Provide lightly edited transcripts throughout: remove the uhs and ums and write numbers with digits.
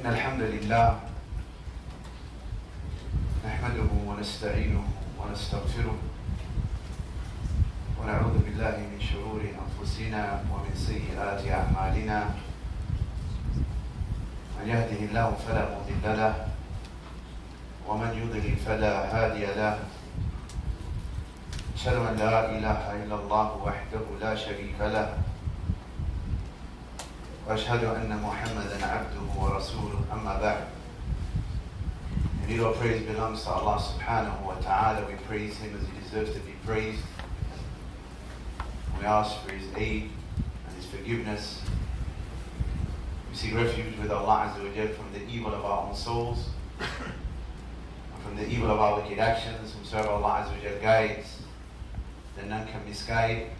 إن الحمد لله نحمده ونستعينه ونستغفره ونعوذ بالله من شرور أنفسنا ومن سيئات أعمالنا. من يهده الله فلا مضل له ومن يضلل فلا هادي له. أشهد أن لا إله إلا الله وحده لا شريك له وأشهد أن محمدا عبده ورسوله. أما بعد. Indeed, all praise belongs to Allah subhanahu wa ta'ala. We praise Him as He deserves to be praised. We ask for His aid and His forgiveness. We seek refuge with Allah Azza wa Jal from the evil of our own souls and from the evil of our wicked actions. Whomsoever Allah Azza wa Jal guides, then none can misguide.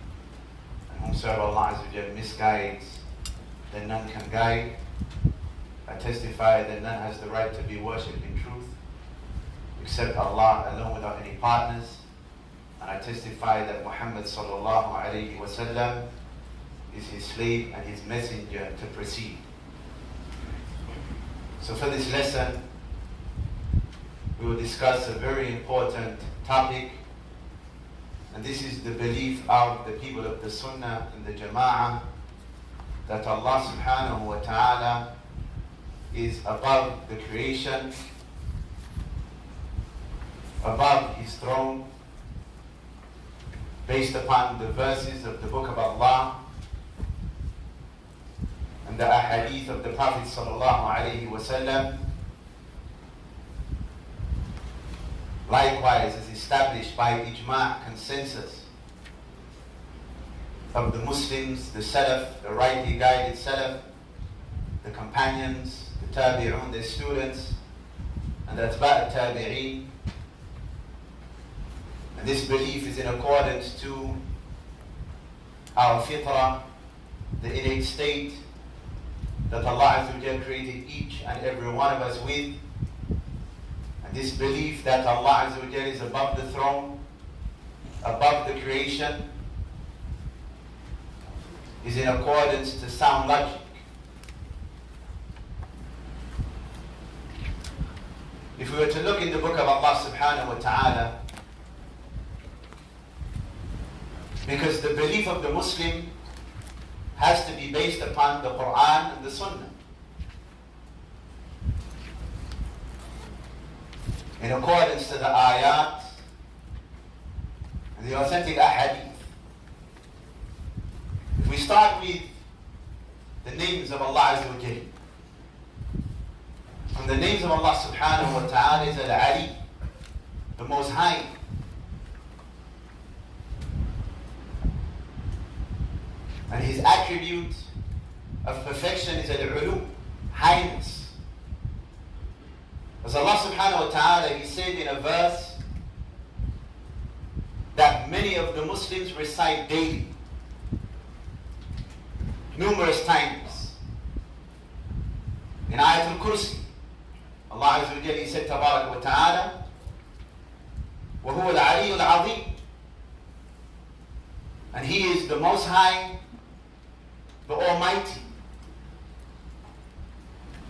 And whomsoever Allah Azza wa Jal misguides, then none can guide. I testify that none has the right to be worshipped in truth except Allah alone without any partners. And I testify that Muhammad sallallahu alayhi wa sallam is His slave and His messenger to proceed. So for this lesson, we will discuss a very important topic, and this is the belief of the people of the Sunnah and the Jama'ah that Allah subhanahu wa ta'ala is above the creation, above His throne, based upon the verses of the Book of Allah and the ahadith of the Prophet sallallahu alayhi wa sallam. Likewise, is established by ijma' consensus of the Muslims, the Salaf, the rightly guided Salaf, the companions, the Tabi'un, their students, and the Atba' Tabi'een. And this belief is in accordance to our fitrah, the innate state that Allah Azza wa Jal created each and every one of us with. And this belief that Allah Azza wa Jal is above the throne, above the creation, is in accordance to sound logic. If we were to look in the book of Allah subhanahu wa ta'ala, because the belief of the Muslim has to be based upon the Quran and the Sunnah, in accordance to the ayat and the authentic ahadith. If we start with the names of Allah Azza wa Jal, from the names of Allah subhanahu wa ta'ala is Al-Ali, the Most High. And His attribute of perfection is Al-Ulu, highness. As Allah subhanahu wa ta'ala, He said in a verse that many of the Muslims recite daily, numerous times. In Ayatul Kursi, Allah Azza wa Jalla, He said, Tabarak wa ta'ala, وَهُوَ الْعَلِيُّ الْعَظِيمُ, and He is the Most High, the Almighty.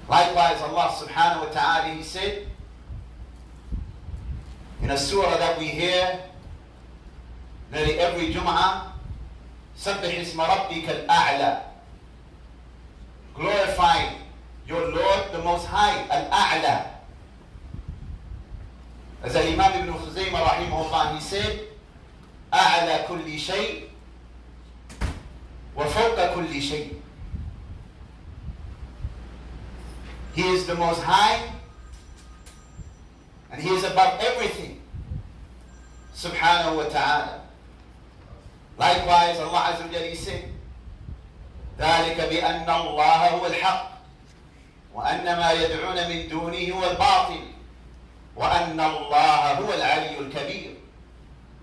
Likewise, Allah subhanahu wa ta'ala, He said, in a surah that we hear nearly every Jum'ah, سَبِّحِ اسْمَ رَبِّكَ الْأَعْلَى, glorify your Lord the Most High, Al-A'la. As Imam Ibn Khuzaymah rahimahullah, he said, أَعْلَى كُلِّ شَيْءٍ وَفَوْقَ كُلِّ شَيْءٍ. He is the Most High and He is above everything, subhanahu wa ta'ala. Likewise, Allah Azza wa Jalla, He said, ذلك بأن الله هو الحق وأن ما يدعون من دونه هو الباطل وأن الله هو العلي الكبير.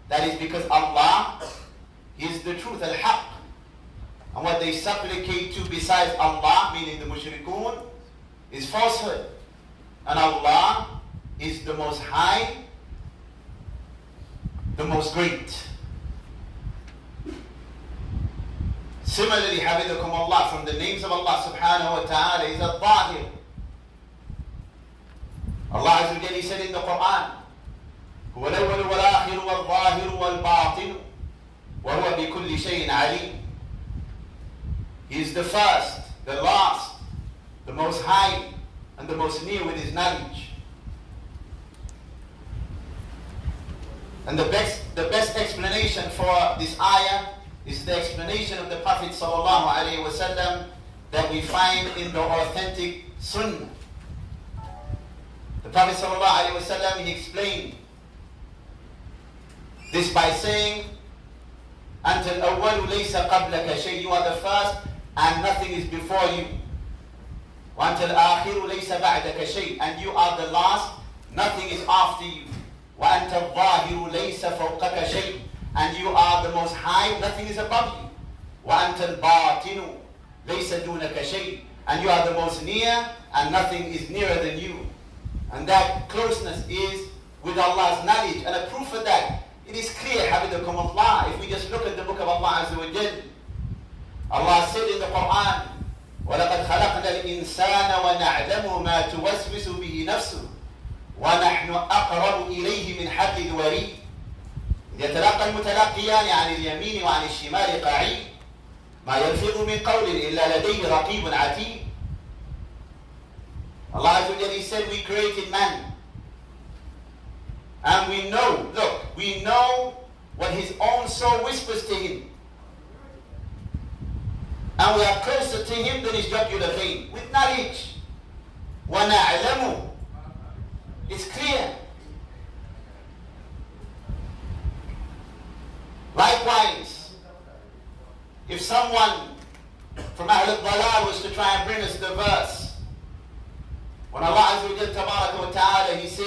That is because Allah is the truth, al-haq. And what they supplicate to besides Allah, meaning the mushrikun, is falsehood. And Allah is the Most High, the Most Great. Similarly, Habidakum Allah, from the names of Allah subhanahu wa ta'ala is Al-Zahir, Allah Azza wa Jalla, He said in the Quran, هو الأول والآخر والظاهر والباطن وهو بكل شيء عليم. He is the first, the last, the most high, and the most near with His knowledge. And the best explanation for this ayah is the explanation of the Prophet ﷺ that we find in the authentic Sunnah. The Prophet ﷺ, he explained this by saying, أنت الأول ليس قبلك شيء. You are the first and nothing is before you. وأنت الآخر ليس بعدك شيء. And you are the last, nothing is after you. وأنت الظاهر ليس فوقك شيء. And you are the most high, nothing is above you. وأنت الباطن ليس دونك شيء. And you are the most near and nothing is nearer than you. And that closeness is with Allah's knowledge. And a proof of that, it is clear, Habidakum Allah, if we just look at the book of Allah Azza wa Jal. Allah said in the Quran, وَلَقَدْ خَلَقْنَا الْإِنسَانَ وَنَعْلَمُ مَا تُوَسْوِسُ بِهِ نَفْسُهُ وَنَحْنُ أَقْرَبُ إِلَيْهِ مِنْ حَبْلِ الْوَرِيدِ يتلقى المتلقيان عن اليمين وعن الشمال قعيد ما يلفظ من قول إلا لديه رقيب عتيد. Allah Azza wa Jalla, He said, we created man. And we know, look, we know what his own soul whispers to him. And we are closer to him than his jugular vein, with knowledge. وَنَعْلَمُ. It's clear. Likewise, if someone from Ahl al-Dalal was to try and bring us the verse, when Allah Azza wa Jalla Tabaraka wa Ta'ala, He said,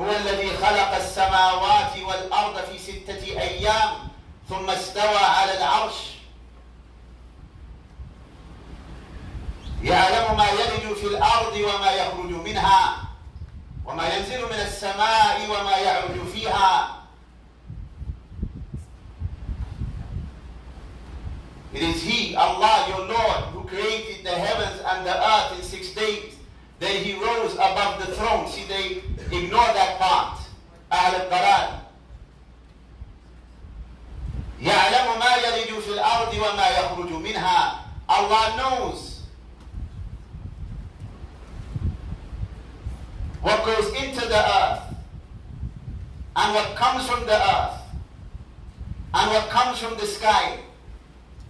هو الذي خلق السماوات والأرض في 6 أيام ثم استوى على العرش يعلم ما يلج في الأرض وما يخرج منها وما ينزل من السماء وما يعرج فيها. It is He, Allah, your Lord, who created the heavens and the earth in 6 days. Then He rose above the throne. See, they ignore that part. Ahl al-Dalal. يَعْلَمُ مَا يَلِجُ فِي الْأَرْضِ وَمَا يَخْرُجُ مِنْهَا. Allah knows what goes into the earth and what comes from the earth and what comes from the sky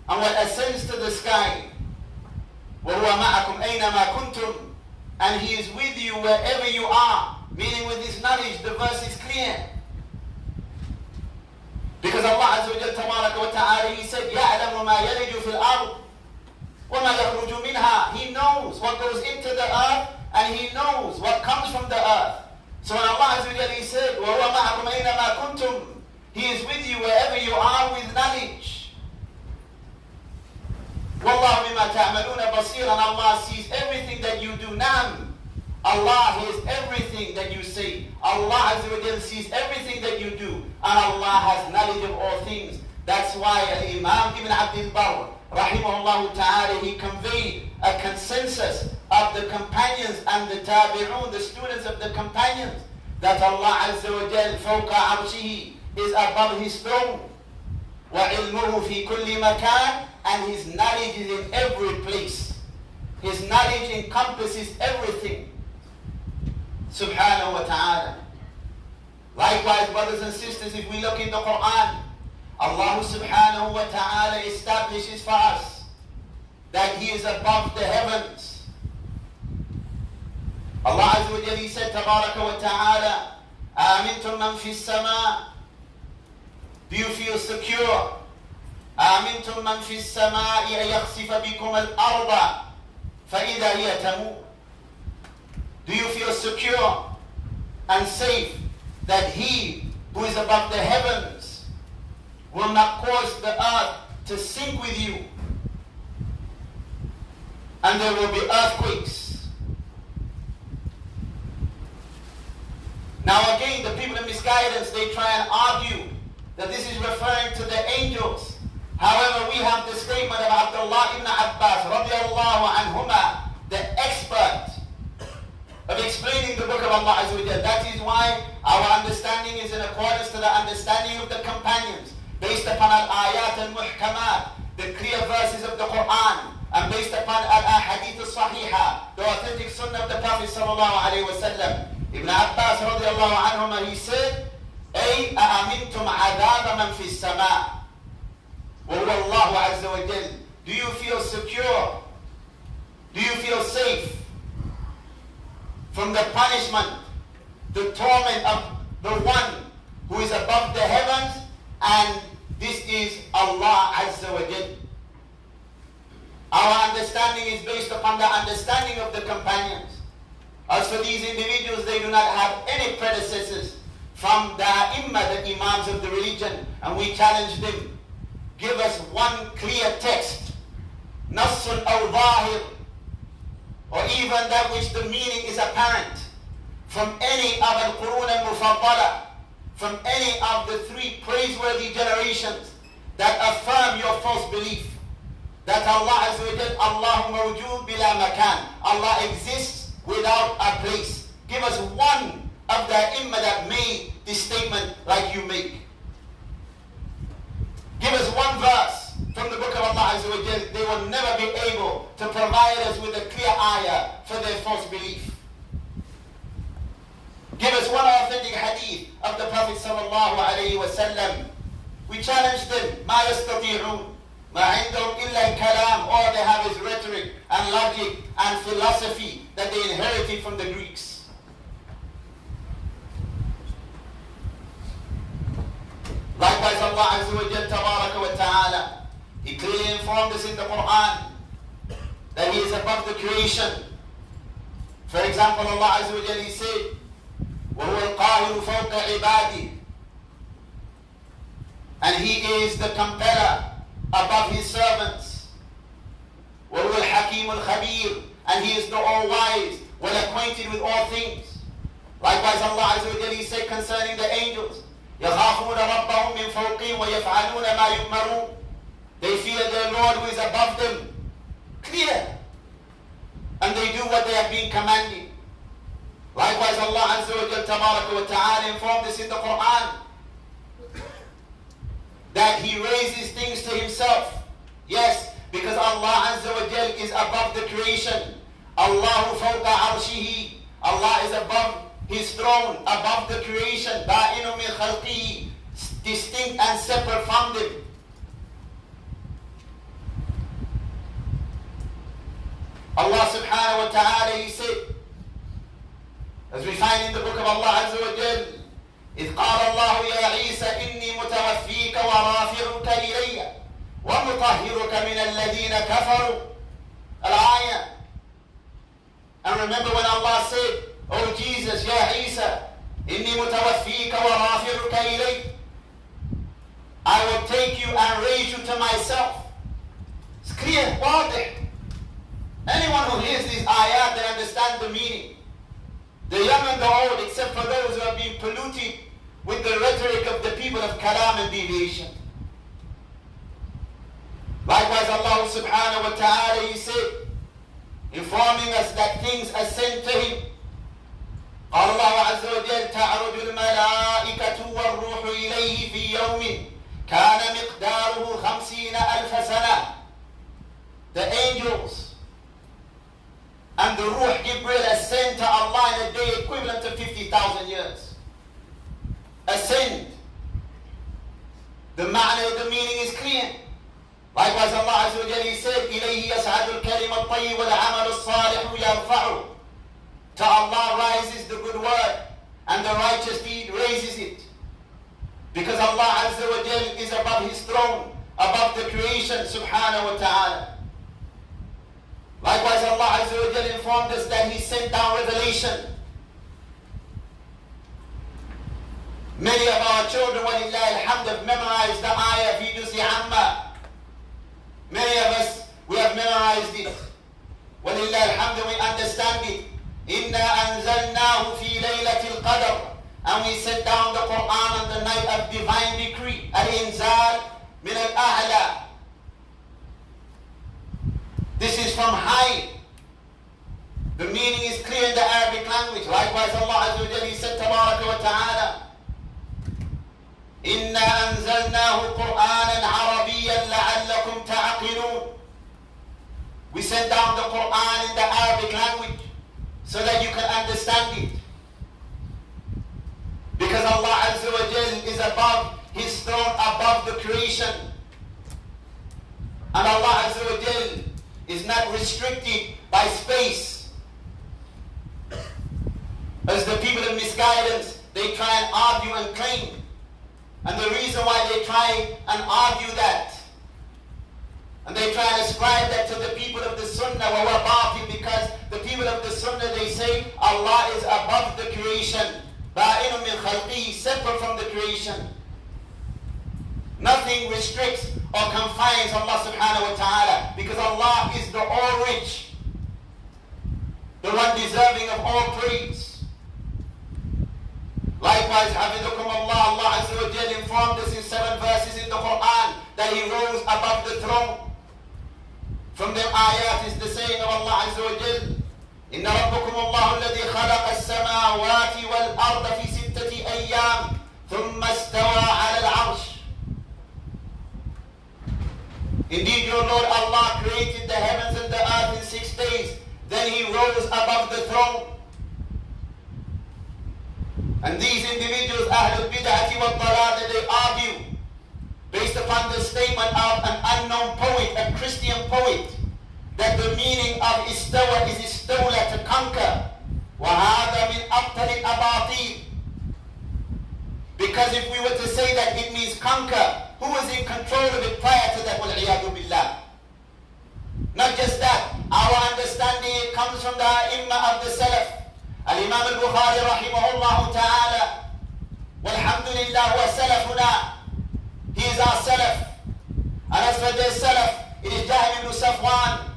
and what ascends to the sky. وَهُوَ مَعَكُمْ أَيْنَمَا كُنْتُمْ. And He is with you wherever you are. Meaning with His knowledge, the verse is clear. Because Allah Azza wa Jalla Tabaraka wa Ta'ala, He said, يَعْلَمُ مَا يَلِجُ فِي الْأَرْضِ وَمَا يَخْرُجُ مِنْهَا. He knows what goes into the earth and He knows what comes from the earth. So when Allah Azza wa Jalla, He said, وَهُوَ مَعَكُمْ أَيْنَمَا كُنْتُمْ, He is with you wherever you are with knowledge. وَاللَّهُ بِمَا تَعْمَلُونَ بَصِيرًا. And Allah sees everything that you do. Nam. Allah hears everything that you say. Allah Azza wa Jalla sees everything that you do. And Allah has knowledge of all things. That's why Imam Ibn Abdul Barr, rahimahullah ta'ala, he conveyed a consensus of the companions and the tabi'un, the students of the companions, that Allah Azza wa Jalla فوق عرشه is above His throne. وَعِلْمُهُ فِي كُلِّ مَكَانٍ. And His knowledge is in every place. His knowledge encompasses everything. Subhanahu wa ta'ala. Likewise, brothers and sisters, if we look in the Quran, Allah subhanahu wa ta'ala establishes for us that He is above the heavens. Allah Azza wa Jalla, He said, Tabaraka wa ta'ala, آمنتم من في السماء. Do you feel secure? آمنتم من في السماء أن يخسف بكم الأرض فإذا هي تمور. Do you feel secure and safe that He who is above the heavens will not cause the earth to sink with you and there will be earthquakes? Now again, the people in misguidance, they try and argue that this is referring to the angels. However, we have the statement of Abdullah ibn Abbas radiallahu anhuma, the expert of explaining the book of Allah Azza wa Jal. That is why our understanding is in accordance to the understanding of the companions, based upon al-ayat al-muhkamat, the clear verses of the Quran, and based upon al-ahadith al-sahiha, the authentic sunnah of the Prophet sallallahu alayhi wa sallam. Ibn Abbas radiallahu anhuma, he said, أي أأمنتم عذاب من في السماء وهو الله عز وجل. Do you feel secure? Do you feel safe from the punishment, the torment of the one who is above the heavens, and this is Allah Azza wa Jal? Our understanding is based upon the understanding of the companions. As for these individuals, they do not have any predecessors from the the imams of the religion, and we challenge them. Give us one clear text, nassun aw zahir, or even that which the meaning is apparent, from any of al-Qurun al-Mufaddala, from any of the three praiseworthy generations that affirm your false belief that Allah Azza wa Jal, Allahu mawjood bila makan, Allah exists without a place. Give us one of the imam that made this statement like you make. Give us one verse from the book of Allah Azza wa Jal. They will never be able to provide us with a clear ayah for their false belief. Give us one authentic hadith of the Prophet sallallahu alayhi wa sallam. We challenge them. ما يستطيعون ما عندهم إلا الكلام. All they have is rhetoric and logic and philosophy that they inherited from the Greeks. Likewise, Allah Azza wa Jal Tabaraka wa Ta'ala, He clearly informed us in the Quran that He is above the creation. For example, Allah Azza wa Jal, He said, وَهُوَ الْقَاهِرُ فَوْقَ عِبَادِهِ, and He is the compeller above His servants. وَهُوَ الْحَكِيمُ الْخَبِيرُ, and He is the all-wise, well-acquainted with all things. Likewise, Allah Azza wa Jal, He said concerning the angels, يَخَافُونَ رَبَّهُمْ مِنْ فَوْقِهِمْ وَيَفْعَلُونَ مَا يُؤْمَرُونَ. They fear their Lord who is above them. Clear. And they do what they have been commanded. Likewise, Allah Azza wa Jal Tabaraka wa Ta'ala informed us in the Quran that He raises things to Himself. Yes, because Allah Azza wa Jal is above the creation. Allahu fawqa arshihi. Allah is above His throne, above the creation. Ba'inu min khalqihi, distinct and separate from them. Allah subhanahu wa ta'ala, He said, as we find in the book of Allah Azza wa Jal, إِذْ قَالَ اللَّهُ يَا عِيسَى إِنِّي مُتَوَفِّيكَ وَرَافِعُكَ إِلَيَّ وَمُطَهِّرُكَ مِنَ الَّذِينَ كَفَرُوا. Al-ayah. And remember when Allah said, "Oh Jesus, Ya Isa, إِنِّي مُتَوَفِّيكَ وَرَافِعُكَ إِلَيَّ, I will take you and raise you to myself." It's clear, wadih. Anyone who hears these ayat, they understand the meaning. The young and the old, except for those who have been polluted with the rhetoric of the people of kalam and deviation. Likewise, Allah subhanahu wa ta'ala, He said, informing us that things ascend to Him. قال الله عز وجل تعرج الملائكة والروح إليه في يوم كان مقداره 50,000 سنة. The angels and the Ruh Jibril ascend to Allah in a day equivalent to 50,000 years. Ascend. The ma'na, the meaning is clear. Likewise, Allah Azza wa Jalla, He said, إِلَيْهِ يَسْعَدُ الْكَلِمَ الطَّيِّبُ وَالْعَمَلُ الصَّالِحُ يَرْفَعُ. To Allah rises the good word, and the righteous deed raises it. Because Allah Azza wa Jalla is above His throne, above the creation, subhanahu wa ta'ala. Likewise, Allah Azza wa Jalla informed us that He sent down revelation. Many of our children, walillahi alhamd, have memorized the ayah fi juz'i amma. Many of us, we have memorized it. Walillahi alhamd, we understand it. Inna anzalnahu fi laylatil qadr. And we sent down the Quran on the night of divine decree. Al-inzal min al-a'la. This is from high. The meaning is clear in the Arabic language. Likewise, Allah Azza wa Jalla, He said, Tabaraka wa Ta'ala, إِنَّا أَنزَلْنَاهُ قُرْآنًا عَرَبِيًّا لَعَلَّكُمْ تَعْقِلُونَ. We sent down the Quran in the Arabic language so that you can understand it. Because Allah Azza wa Jalla is above His throne, above the creation. And Allah Azza wa Jalla is not restricted by space. As the people of misguidance, they try and argue and claim. And the reason why they try and argue that, and they try and ascribe that to the people of the Sunnah, because the people of the Sunnah, they say Allah is above the creation, ba'inun min khalqihi, separate from the creation. Nothing restricts or confines Allah subhanahu wa ta'ala, because Allah is the all-rich, the one deserving of all praise. Likewise, Hafidukum Allah, Allah Azza wa Jalla informed us in 7 verses in the Quran that He rose above the throne. From them ayat is the saying of Allah Azza wa Jalla, إِنَّ رَبَّكُمُ اللَّهُ الَّذِي خَلَقَ السَّمَاوَاتِ وَالْأَرْضَ فِي 6 أَيَّامٍ ثُمَّ اسْتَوَى عَلَى الْعَرْشِ. Indeed, your Lord Allah created the heavens and the earth in 6 days. Then He rose above the throne. And these individuals, Ahlul Bid'ati wal Dalal, they argue based upon the statement of an unknown poet, a Christian poet, that the meaning of istawa is istawla, to conquer. وَهَذَا مِنْ أَبْطَلِ الْأَبَاطِيلِ. Because if we were to say that it means conquer, who was in control of it prior to that? وَالْعِيَاذُ بِاللَّهِ. Not just that, our understanding, it comes from the Imam of the Salaf. Al-Imam al-Bukhari rahimahullah ta'ala, walhamdulillah wa salafuna, he is our salaf. And as for their salaf, it is Jahm ibn Safwan,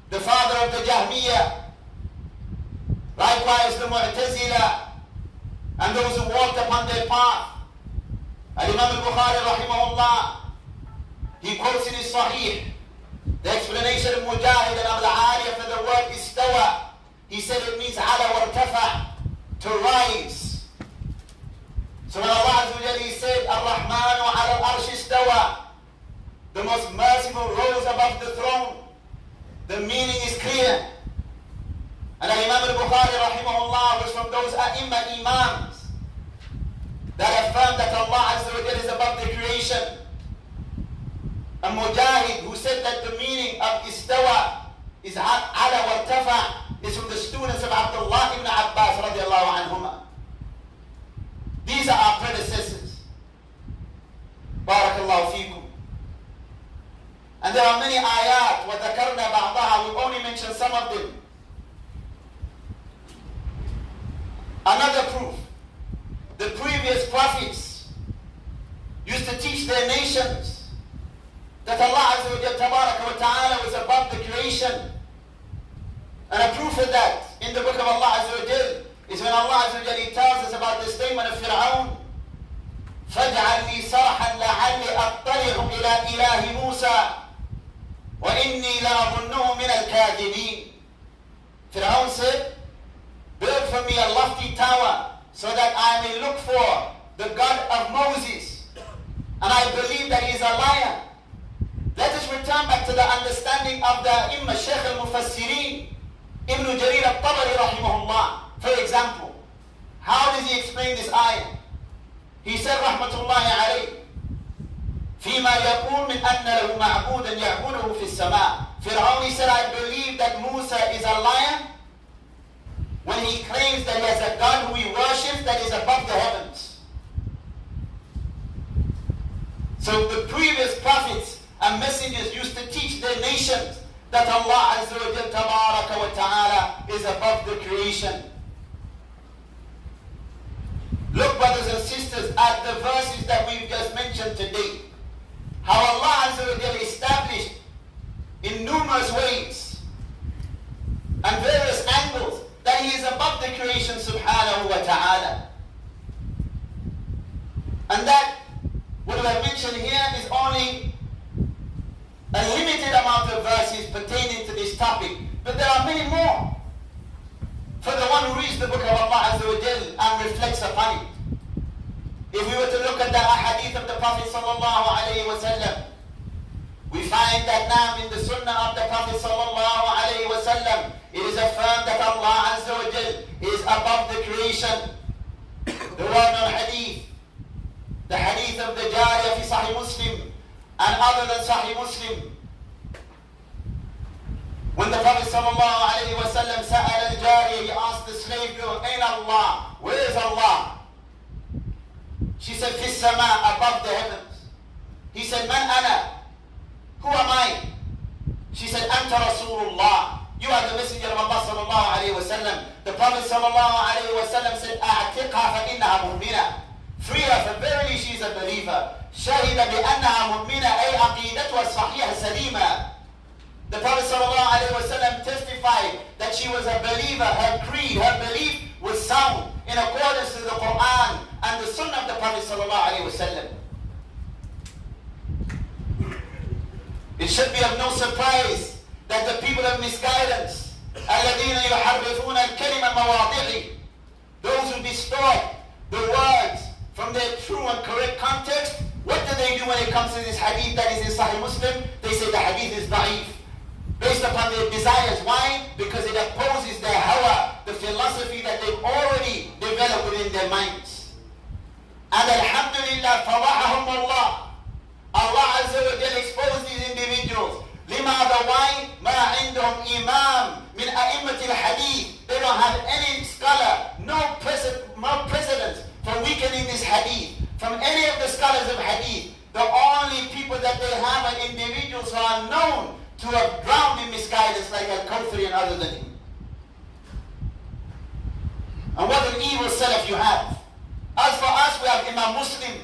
the father of the Jahmiyyah. Likewise the Mu'tazila, and those who walked upon their path. Al-Imam al-Bukhari rahimahullah, he quotes in his Sahih the explanation of Mujahid and Abul-Aliyah for the word istawa. He said it means ala wartafa, to rise. So when Allah Azza wa Jalla, He said, Ar-Rahmanu ala al-arsh istawa, the most merciful rose above the throne, the meaning is clear. And Imam al-Bukhari rahimahullah was from those imams that affirmed that Allah Azza wa Jalla is above the creation. And Mujahid, who said that the meaning of istawa is ala wartafa, is from the students of Abdullah ibn Abbas radiallahu anhuma. These are our predecessors. Barakallahu feekum. And there are many ayat, وَذَكَرْنَا بَعْضَهَا, we've only mentioned some of them. Another proof, the previous prophets used to teach their nations that Allah Azza wa Ta'ala was above the creation. And a proof of that in the book of Allah Azza wa Jal is when Allah Azza wa Jal tells us about the statement of Fir'aun, فَاجْعَلْ لِي صَرْحًا لَعَلِّ أَطَّلِعُ إِلَى إِلَهِ مُوسَى وَإِنِّي لَأَظُنُّهُ مِنَ الْكَاذِبِينَ. Fir'aun said, build for me a lofty tower so that I may look for the God of Moses, and I believe that he is a liar. Let us return back to the understanding of the Imam Shaykh al-Mufassirin, Ibn Jarir al-Tabari rahimahullah. For example, how does he explain this ayah? He said, rahmatullahi alayh, فيما يقول من أن له معبودا يعبده في السماء. Fir'aun, he said, I believe that Musa is a liar when he claims that he has a God who he worships that is above the heavens. So the previous prophets and messengers used to teach their nations that Allah Azza wa Jal Tabaraka wa Ta'ala is above the creation. Look, brothers and sisters, at the verses that we've just mentioned today. How Allah Azza wa Jal established in numerous ways and various angles that He is above the creation subhanahu wa ta'ala. And that what we have mentioned here is only a limited amount of verses pertaining to this topic. But there are many more. For the one who reads Allah Azza wa Jal and reflects upon it. If we were to look at the ahadith of the Prophet sallallahu alayhi wa sallam, we find that now in the sunnah of the Prophet sallallahu alayhi wa sallam, it is affirmed that Allah Azza wa Jal is above the creation. The well-known hadith, the hadith of the Jariyah fi Sahih Muslim and other than Sahih Muslim, when the Prophet sallallahu alayhi wa sallam sa'al al-Jariyah, he asked the slave girl, Ain Allah? Where is Allah? She said, Fi sama, above the heavens. He said, Man ana? Who am I? She said, Anta Rasulullah. You are the messenger of Allah sallallahu alayhi wa sallam. The Prophet sallallahu alayhi wa sallam said, A'tiqha fa innaha mu'mina. Free her, for verily she is a believer. Shahida bi annaha mu'mina, ay aqidatuha sahiha salima. The Prophet sallallahu alayhi wa sallam testified that she was a believer. Her creed, her belief was sound in accordance to the Quran and the Sunnah of the Prophet sallallahu alayhi wa sallam. It should be of no surprise that the people of misguidance, الَّذِينَ يُحَرِّفُونَ الْكَلِمَ مَوَاضِعِ, those who distort the words from their true and correct context, what do they do when it comes to this hadith that is in Sahih Muslim? They say the hadith is da'if, based upon their desires. Why? Because it opposes their hawa, the philosophy that they've already developed within their minds. And alhamdulillah, fawahahum Allah. Allah Azza wa Jal exposed these individuals. لماذا? Why? ما عندهم إمام من أئمة الحديث. They don't have any scholar, no precedent for weakening this hadith from any of the scholars of hadith. The only people that they have are individuals who are known to have drowned in misguidance like Al-Kawthari and other than him. And what an evil salaf you have. As for us, we have Imam Muslim.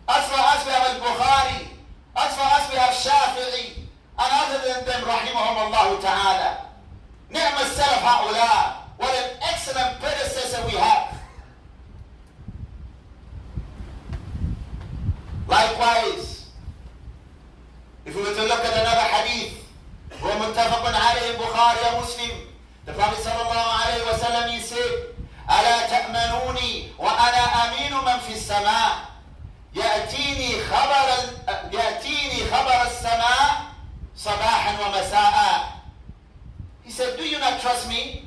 As for us, we have Al-Bukhari. As for us, we have Shafi'i. And other than them, rahimahum Allah ta'ala. Ni'ma salaf ha'ula. What an excellent predecessor we have. Likewise, if we were to look at another hadith, وَمُتَّفَقٌ عَلَيْهِ Bukhari and Muslim, the Prophet sallallahu alayhi wa sallam, he said, أَلَا تَأْمَنُونِي وَأَنَا أَمِينُ مَنْ فِي السَّمَاءِ يأتيني خبر السماء صباحا ومساء. He said, do you not trust me?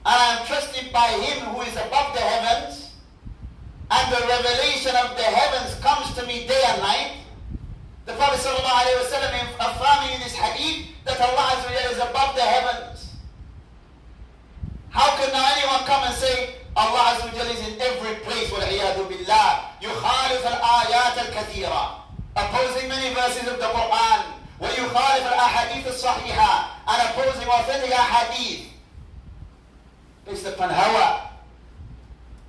I am trusted by him who is above the heavens, and the revelation of the heavens comes to me day and night. The Prophet ﷺ affirming in this hadith that Allah Azza wa Jalla is above the heavens. How can now anyone come and say Allah Azza wa Jalla is in every place? وَالْعِيَاذُ بِاللَّهِ يُخَالِفَ الْآيَاتَ الْكَثِيرَةِ, opposing many verses of the Quran. وَيُخَالِفَ الْأَحَادِيثَ الصَّحِيحَةِ, and opposing authentic ahadith based upon hawa,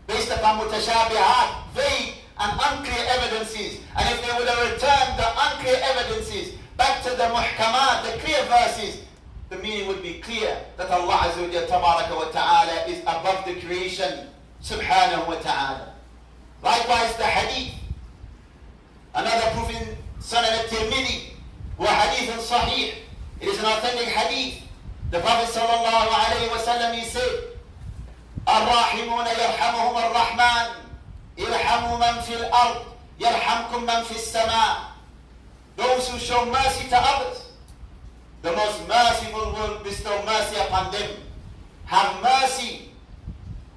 based upon mutashabihat, vague and unclear evidences. And if they would have returned the unclear evidences back to the muhkamat, the clear verses, the meaning would be clear that Allah Azza wa Jalla Tabaraka wa Ta'ala is above the creation subhanahu wa ta'ala. Likewise the hadith, another proof in Sunan al-Tirmidhi, wa hadith sahih. It is an authentic hadith. The Prophet sallallahu alayhi wa sallam, he said, الراحمون يرحمهم الرحمن ارحموا من في الأرض يرحمكم من في السماء. Those who show mercy to others, the most merciful will bestow mercy upon them. Have mercy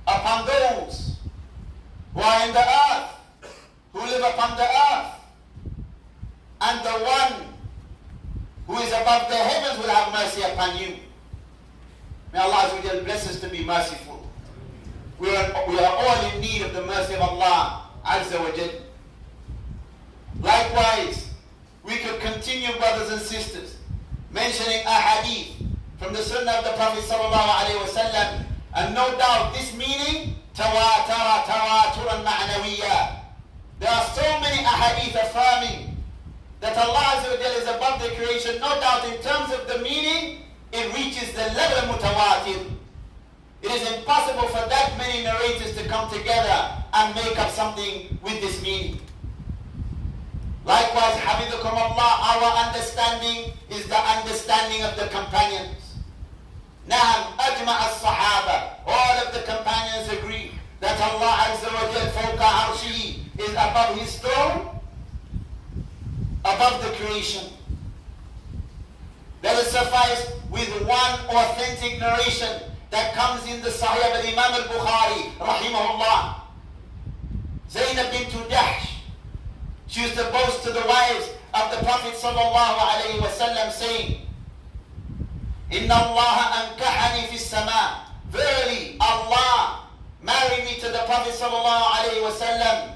upon those who are in the earth, who live upon the earth. And the one who is above the heavens will have mercy upon you. May Allah Azza wa Jalla bless us to be merciful. We are all in need of the mercy of Allah Azza wa Jalla. Likewise, we could continue, brothers and sisters, mentioning a hadith from the Sunnah of the Prophet sallallahu alaihi wasallam, and no doubt this meaning tawaturan ma'nawiyya. There are so many ahadith affirming that Allah Azza wa Jalla is above the creation. No doubt in terms of the meaning, it reaches the level of mutawatir. It is impossible for that many narrators to come together and make up something with this meaning. Likewise, Habidukum Allah, our understanding is the understanding of the companions. Naam, ajma' as-sahaba, all of the companions that Allah Azza wa Jal fawqa arshihi is above his throne, above the creation. Let us suffice with one authentic narration that comes in the Sahih of Imam al-Bukhari, rahimahullah. Zainab bint Jahsh, she used to boast to the wives of the Prophet sallallahu alayhi wa sallam, saying, Inna Allah ankahani fi sama. Verily, Allah married me to the Prophet sallallahu alayhi wa sallam.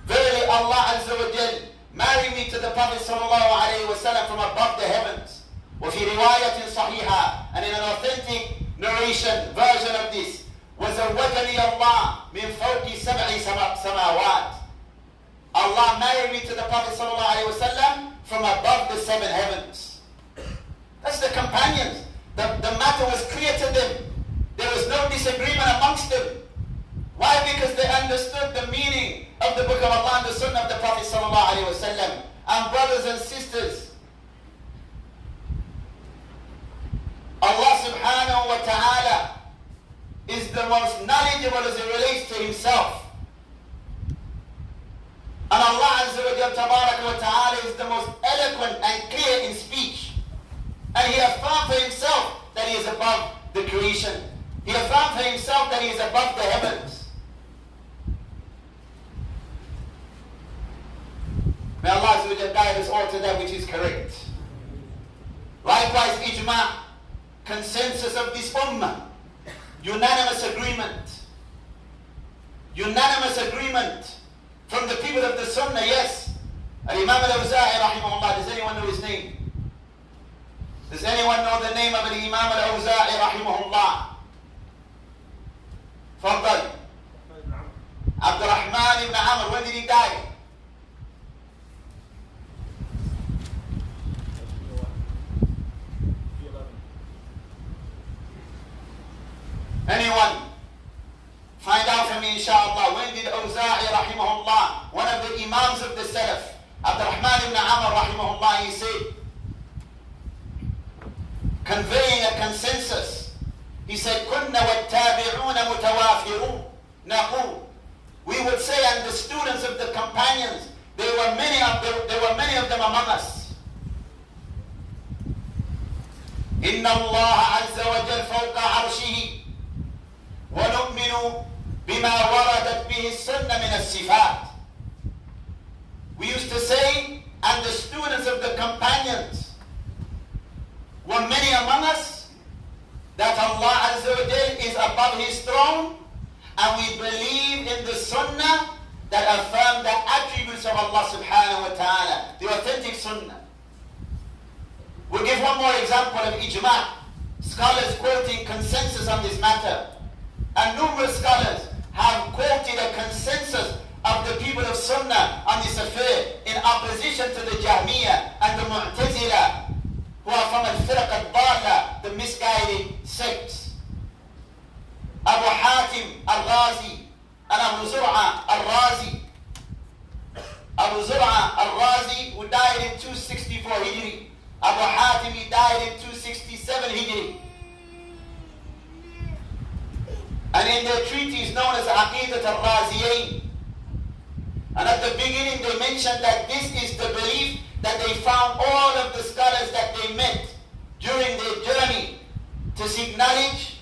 Verily, Allah Azza wa Jal married me to the Prophet sallallahu alayhi wa sallam from above the heavens. وفي رواية صحيحة, and in an authentic narration version of this, وزوجني الله من فوق سبع سماوات. Allah married me to the Prophet sallallahu alayhi wa sallam from above the 7 heavens. That's the companions. The matter was clear to them. There was no disagreement amongst them. Why? Because they understood the meaning of the book of Allah and the sunnah of the Prophet sallallahu alayhi wa sallam. And brothers and sisters, Allah subhanahu wa ta'ala is the most knowledgeable as it relates to himself. And Allah Azza wa Jal tabaraka wa ta'ala is the most eloquent and clear in speech. And he affirmed for himself that he is above the creation. He affirmed for himself that he is above the heavens. May Allah Azza wa Jal guide us all to that which is correct. Likewise, ijma', consensus of this ummah, unanimous agreement from the people of the sunnah, yes. Imam al-Awza'i rahimahullah, does anyone know his name? Does anyone know the name of Imam al-Awza'i rahimahullah? Fadal. Abdurrahman ibn Amr, when did he die? Anyone? Find out for me, inshallah. When did Awza'i rahimahullah, one of the imams of the Salaf, Abdurrahman ibn Amr rahimahullah, he said, conveying a consensus, he said, كُنَّ وَالتَّابِعُونَ مُتَوَافِرُونَ نَقُولُ. We would say, and the students of the companions, there were many of them among us. إِنَّ اللَّهَ عَزَّ وَجَلَّ فَوْقَ عَرْشِهِ وَنُؤْمِنُ بِمَا وَرَدَتْ بِهِ السُّنَّةُ مِنَ الصِّفَاتِ. We used to say, and the students of the companions were many among us, that Allah Azza wa Jal is above his throne, and we believe in the sunnah that affirm the attributes of Allah subhanahu wa ta'ala, the authentic sunnah. We'll give one more example of ijma', scholars quoting consensus on this matter. And numerous scholars have quoted a consensus of the people of Sunnah on this affair in opposition to the Jahmiyyah and the Mu'tazila, who are from al-Firaq al-Dalla, the misguided sects. Abu Hatim al-Razi and Abu Zur'a al-Razi. Abu Zur'a al-Razi, who died in 264 Hijri. Abu Hatim, he died in 267 Hijri. And in their treatise known as Aqidat al-Raziyayn, and at the beginning they mentioned that this is the belief that they found all of the scholars that they met during their journey to seek knowledge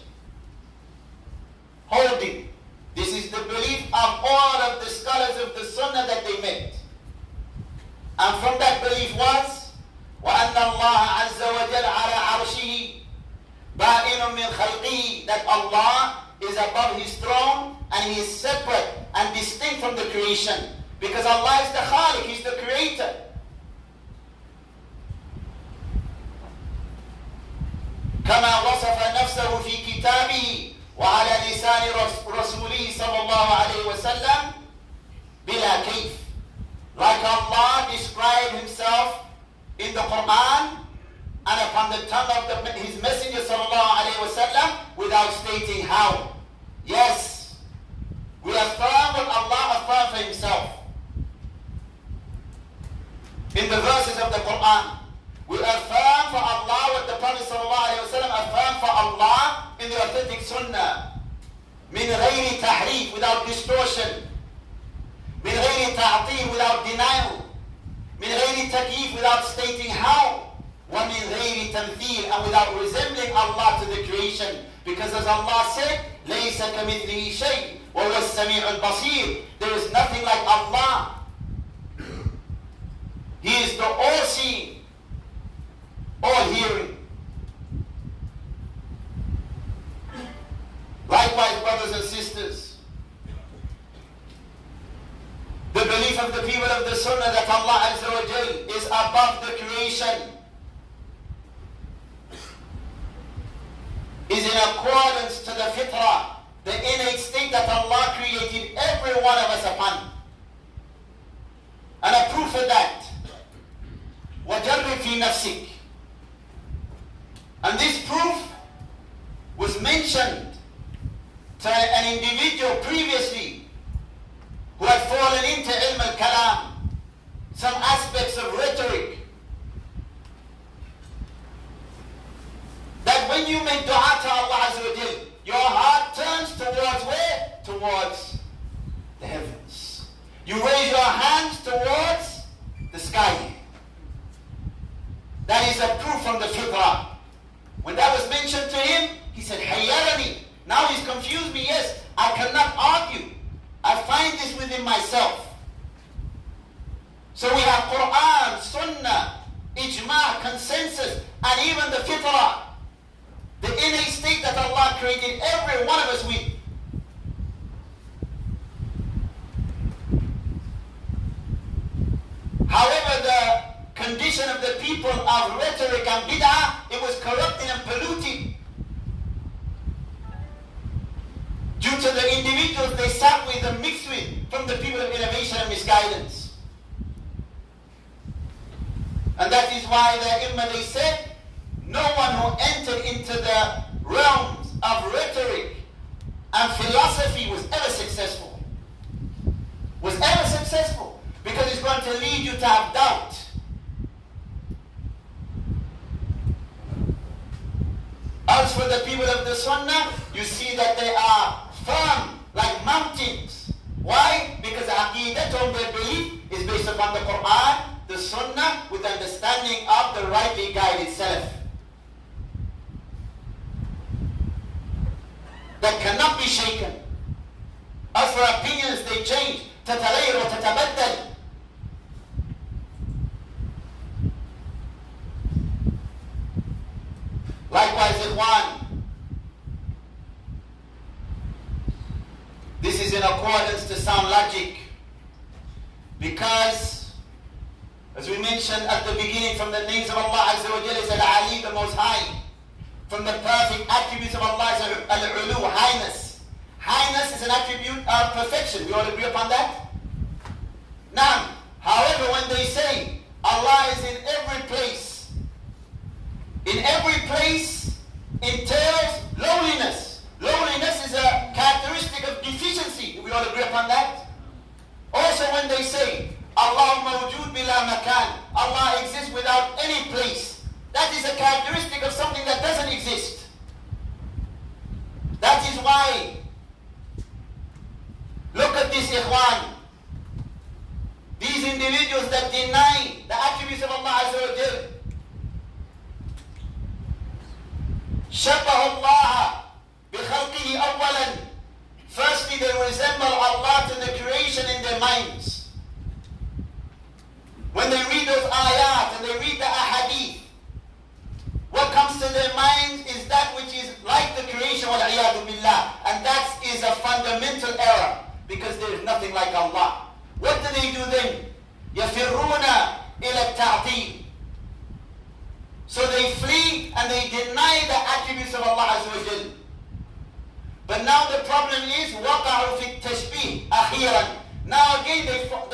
holding. This is the belief of all of the scholars of the Sunnah that they met. And from that belief was وَأَنَّ اللَّهَ عَزَّ وَجَلَّ عَلَى عَرْشِهِ بَائِنٌ مِّنْ خَلْقِهِ, that Allah is above his throne and he is separate and distinct from the creation, because Allah is the Khaliq, he's the creator. كما وصف نفسه في كتابه وعلى لسان رسوله صلى الله عليه وسلم بلا كيف. Like Allah described himself in the Quran and upon the tongue of his messenger sallallahu alayhi wa sallam without stating how. Yes, we affirm what Allah affirmed for himself in the verses of the Quran. We affirm for Allah what the Prophet sallallahu alayhi wa sallam affirmed for Allah in the authentic sunnah. من غير تحريف, without distortion, من غير تعطيل, without denial, من غير تكييف, without stating how, ومن غير تمثيل, and without resembling Allah to the creation, because as Allah said, ليس كمثله شيء وهو السميع البصير. There is nothing like Allah. He is the all-seeing, all-hearing. Likewise, brothers and sisters, the belief of the people of the Sunnah that Allah Azza wa Jal is above the creation is in accordance to the fitrah, the innate state that Allah created every one of us upon. And a proof of that, وَجَرِّبْ فِي نَفْسِكَ. And this proof was mentioned to an individual previously who had fallen into ilm al-kalam, some aspects of rhetoric. That when you make dua to Allah Azza wa Jal, your heart turns towards where? Towards the heavens. You raise your hands towards the sky. That is a proof from the fitrah. When that was mentioned to him, he said, Hayyarani. Now he's confused me. Yes, I cannot argue. I find this within myself. So we have Quran, Sunnah, Ijma', consensus, and even the fitrah. The innate state that Allah created every one of us with. However, the condition of the people of rhetoric and bid'ah, it was corrupted and polluted due to the individuals they sat with and mixed with from the people of innovation and misguidance. And that is why the Imam, they said, no one who entered into the realms of rhetoric and philosophy was ever successful. Was ever successful. Because it's going to lead you to have doubt. As for the people of the Sunnah, you see that they are firm like mountains. Why? Because Aqidatum, their belief, is based upon the Quran, the Sunnah, with understanding of the rightly guided Salaf. That cannot be shaken. As for opinions, they change. تتغير وتتبدل. Likewise, Ikhwan, this is in accordance to sound logic, because, as we mentioned at the beginning, from the names of Allah Azza wa Jalla is Al-Ali, the Most High. From the perfect attributes of Allah is Al-Ulu, highness. Highness is an attribute of perfection. We all agree upon that? Now, however, when they say Allah is in every place, in every place entails lowliness. Lowliness is a characteristic of deficiency. Do we all agree upon that? Also, when they say Allah mawjood bila makan, Allah exists without any place, that is a characteristic of something that doesn't exist. That is why, look at this, Ikhwan. These individuals that deny the attributes of Allah Azza wa Jal, شبه الله بخلقه أولا. Firstly, they resemble Allah to the creation in their minds. When they read those ayat and they read the ahadith, what comes to their minds is that which is like the creation, وَالْعِيَاذُ بِاللَّهِ. And that is a fundamental error, because there is nothing like Allah. What do they do then? يَفِرُّونَ إِلَى التَّعْطِيلِ. So they flee and they deny the attributes of Allah Azza wa Jal. But now the problem is وَقَعُوا فِي التَّشْبِيهِ أَخِيرًا. Now again they fall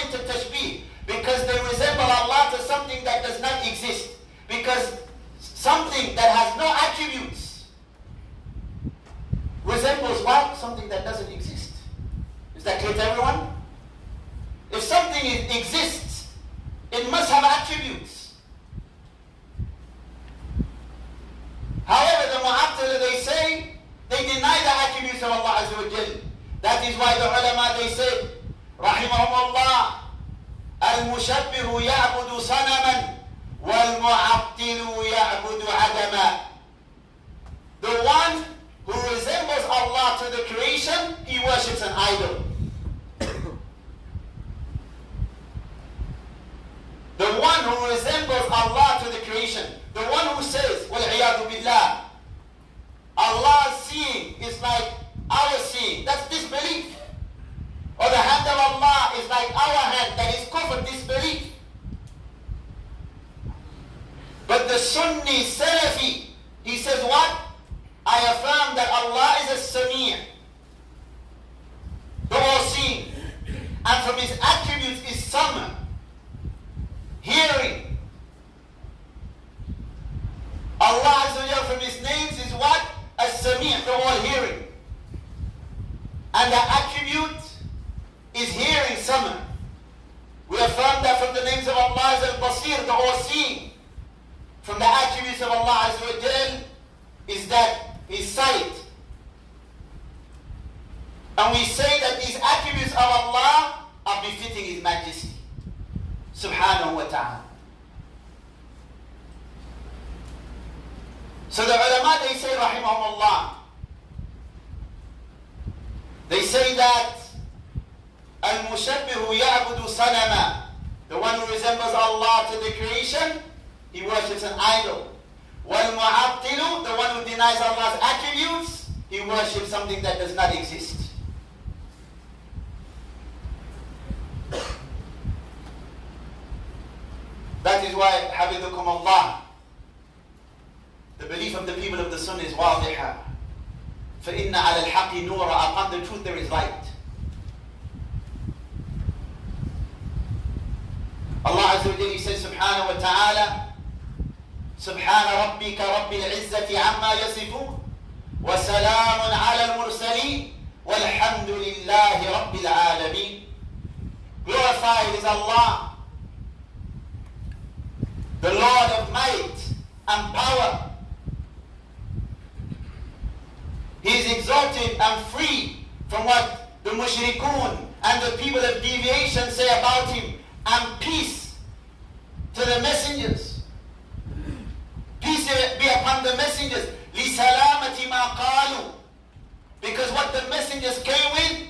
into tashbih, because they resemble Allah to something that does not exist. Because something that has no attributes resembles what? Something that doesn't exist. Is that clear to everyone? If something exists, it must have attributes. However, the Mu'attila, they say, they deny the attributes of Allah Azza That is why the ulama, they said, rahimahumullah, al-mushabbihu ya'budu sanaman wal-mu'attilu ya'budu adama. The one who resembles Allah to the creation, he worships an idol. The one who resembles Allah to the creation, the one who says, وَالْعِيَاذُ بِاللَّهِ, Allah's seeing is like our seeing, that's disbelief. Or the hand of Allah is like our hand, that is kufr, disbelief. But the Sunni Salafi, he says what? I affirm that Allah is a Sami', the all-seeing, and from His attributes is Sama', hearing. Allah Azza wa Jalla, from His names is what? As-Sami', the all-hearing. And the attribute is hearing, Sama'. We affirm that from the names of Allah is Al-Basir, the all-seeing. From the attributes of Allah Azza wa Jalla is that His sight. And we say that these attributes of Allah are befitting His majesty, subhanahu wa ta'ala. So the ulama, they say, rahimahumullah, they say that al-mushabbihu ya'budu sanama, the one who resembles Allah to the creation, he worships an idol. Wal-mu'attilu, the one who denies Allah's attributes, he worships something that does not exist. That is why, Habithukum Allah, the belief of the people of the Sunnah is wadiha. فَإِنَّ عَلَى الْحَقِّ نُورًا, upon the truth there is light. Allah Azza wa Jalla says, subhanahu wa ta'ala, سبحان ربك رب العزة عما يصفون وسلام على المرسلين والحمد لله رب العالمين. Glorified is Allah, the Lord of might and power. He is exalted and free from what the mushrikun and the people of deviation say about Him, and peace to the messengers. Peace be upon the messengers. لِسَلَامَةِ مَا قَالُوا, because what the messengers came with,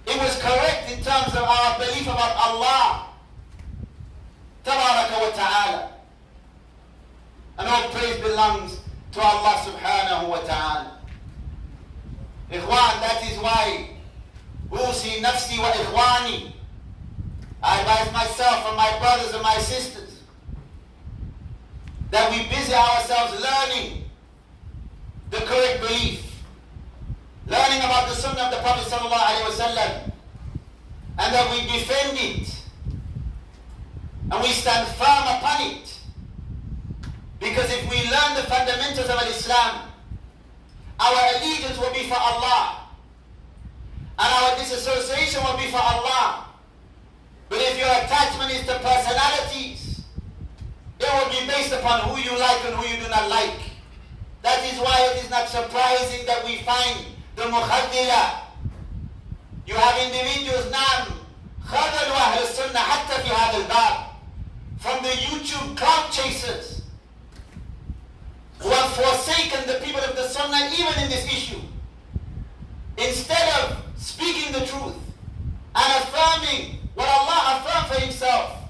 it was correct in terms of our belief about Allah Tabaraka wa ta'ala. And all praise belongs to Allah subhanahu wa ta'ala. Ikhwan, that is why Usi nafsi wa ikhwani, I advise myself and my brothers and my sisters that we busy ourselves learning the correct belief, learning about the Sunnah of the Prophet sallallahu alaihi wasallam, and that we defend it and we stand firm upon it. Because if we learn the fundamentals of Islam, our allegiance will be for Allah and our disassociation will be for Allah. But if your attachment is to personalities, it will be based upon who you like and who you do not like. That is why it is not surprising that we find the mukhaddila. You have individuals now, khadalu ahl sunnah hatta fi hadha al-bab, from the YouTube clout chasers, who have forsaken the people of the sunnah even in this issue. Instead of speaking the truth and affirming what Allah affirmed for Himself,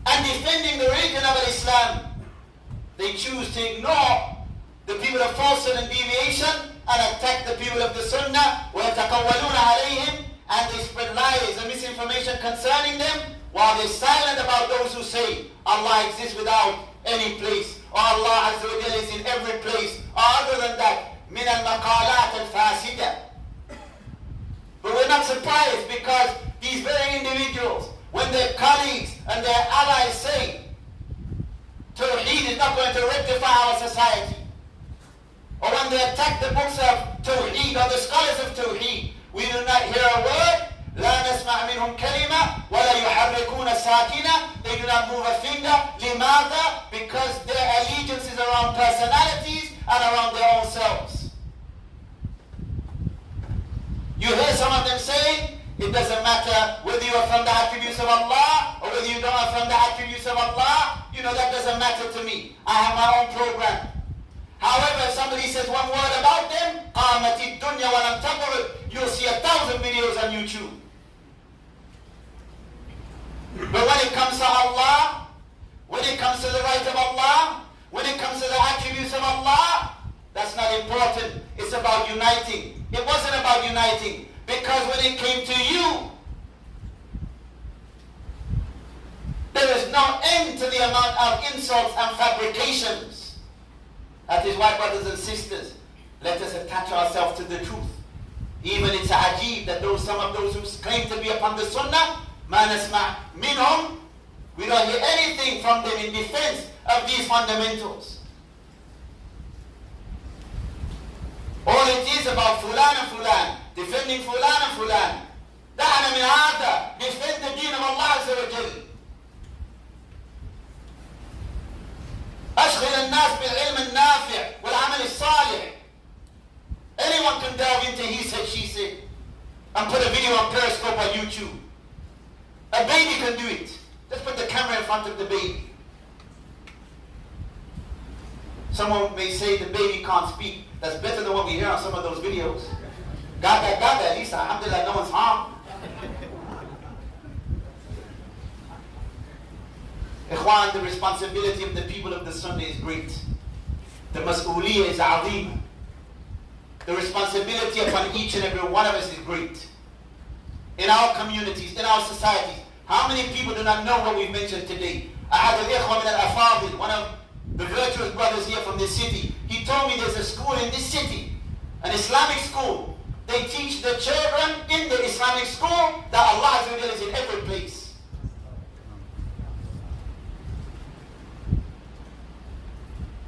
and defending the religion of Islam, they choose to ignore the people of falsehood and deviation and attack the people of the Sunnah, وَيَتَقَوَّلُونَ عَلَيْهِمْ, and they spread lies and misinformation concerning them, while they're silent about those who say Allah exists without any place, or Allah Azza wa Jalla is in every place, or other than that, مِنَ الْمَقَالَاتِ الْفَاسِدَةِ. But we're not surprised, because these very individuals, when their colleagues and their allies say Tawheed is not going to rectify our society, or when they attack the books of Tawheed or the scholars of Tawheed, we do not hear a word. لا نسمع منهم كلمة ولا يحركون ساكنة. They do not move a finger. لماذا? Because their allegiance is around personalities and around their own selves. You hear some of them saying, it doesn't matter whether you affirm the attributes of Allah or whether you don't affirm the attributes of Allah. You know, that doesn't matter to me. I have my own program. However, if somebody says one word about them, قَامَتِ الدُّنْيَا وَلَمْ تَقْعُدْ, you'll see 1,000 videos on YouTube. But when it comes to Allah, when it comes to the right of Allah, when it comes to the attributes of Allah, that's not important. It's about uniting. It wasn't about uniting, because when it came to you, there is no end to the amount of insults and fabrications. That is why, brothers and sisters, let us attach ourselves to the truth. Even it's ajib that some of those who claim to be upon the sunnah, ما نسمع منهم, we don't hear anything from them in defense of these fundamentals. All it is about fulan and fulan, defending fulan and fulan. دعنا من هذا, defend the deen of Allah عز وجل. أشغل الناس بالعلم النافع والعمل الصالح. Anyone can delve into he said, she said, and put a video on Periscope on YouTube. A baby can do it. Just put the camera in front of the baby. Someone may say the baby can't speak. That's better than what we hear on some of those videos. Gaga, at least alhamdulillah, no one's harmed. Ikhwan, the responsibility of the people of the Sunnah is great. The mas'uliyah is azim. The responsibility upon each and every one of us is great. In our communities, in our societies, how many people do not know what we've mentioned today? Ahad al-Ikhwa min al-Afadil, one of the virtuous brothers here from this city, he told me there's a school in this city, an Islamic school. They teach the children in the Islamic school that Allah is in every place.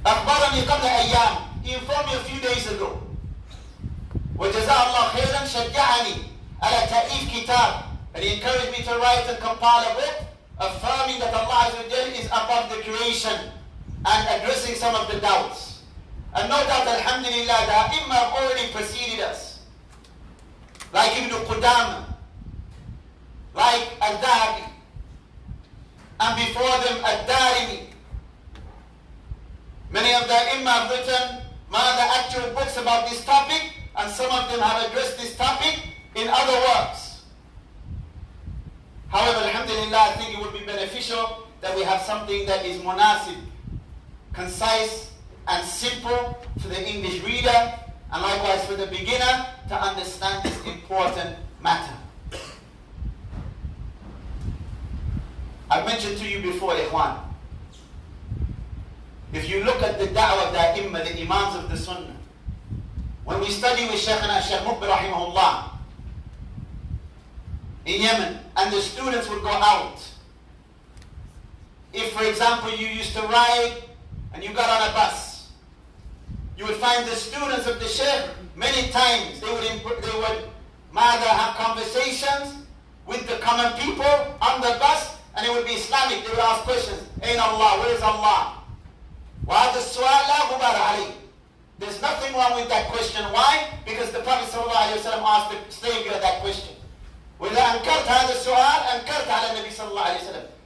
أخبرني قبل أيام, he informed me a few days ago. وجزاه الله خيرا شجعني على تأليف كتاب, and he encouraged me to write and compile a book affirming that Allah is above the creation and addressing some of the doubts. And no doubt, alhamdulillah, the Imam have already preceded us, like Ibn Qudama, like Al-Dhahabi, and before them Al-Darimi. Many of the Imam have written the actual books about this topic, and some of them have addressed this topic in other works. However, alhamdulillah, I think it would be beneficial that we have something that is munasib, concise and simple for the English reader, and likewise for the beginner to understand this important matter. I've mentioned to you before, Ikhwan, if you look at the da'wah of the Imam, the Imams of the Sunnah, when we study with Shaykhana Shaykh Muqbil rahimahullah in Yemen, and the students would go out, if for example you used to ride and you got on a bus, you would find the students of the Shaykh, many times they would have conversations with the common people on the bus, and it would be Islamic. They would ask questions. Ain Allah, where is Allah? There's nothing wrong with that question. Why? Because the Prophet ﷺ asked the slave girl that question.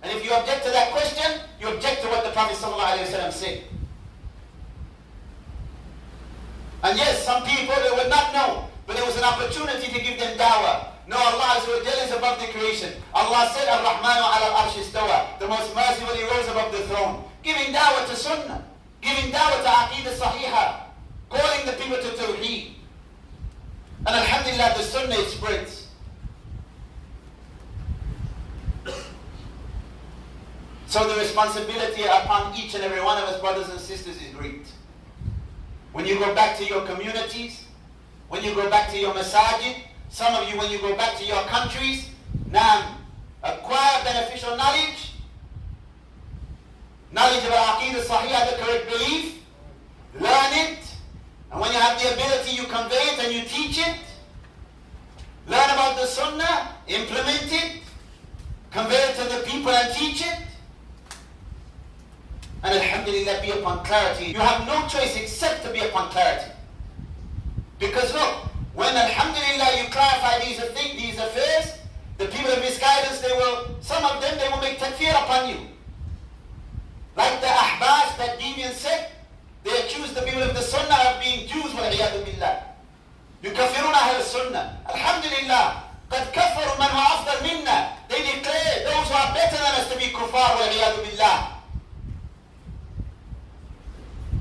And if you object to that question, you object to what the Prophet ﷺ said. And yes, some people, they would not know, but it was an opportunity to give them dawah. No, Allah is above the creation. Allah said, Ar-Rahmanu ala al-Arsh istawa. The most merciful, He rose above the throne. Giving dawah to Sunnah. Giving dawah to Aqidah Sahiha. Calling the people to Tawheed. And alhamdulillah, the Sunnah, it spreads. So the responsibility upon each and every one of us, brothers and sisters, is great. When you go back to your communities, when you go back to your masajid, some of you, when you go back to your countries, now acquire beneficial knowledge of Aqidah Sahih, the correct belief, learn it, and when you have the ability, you convey it and you teach it. Learn about the Sunnah, implement it, convey it to the people and teach it. And alhamdulillah, be upon clarity. You have no choice except to be upon clarity. Because look, when alhamdulillah you clarify these affairs, the people of misguidance, some of them, they will make takfir upon you. Like the ahbaz, that deviant sect, they accuse the people of the sunnah of being Jews, wal-iyadu billah. يكفرون أهل السنة. Alhamdulillah, قد كفروا من هو أفضل منا. They declare those who are better than us to be kuffar, wal-iyadu billah.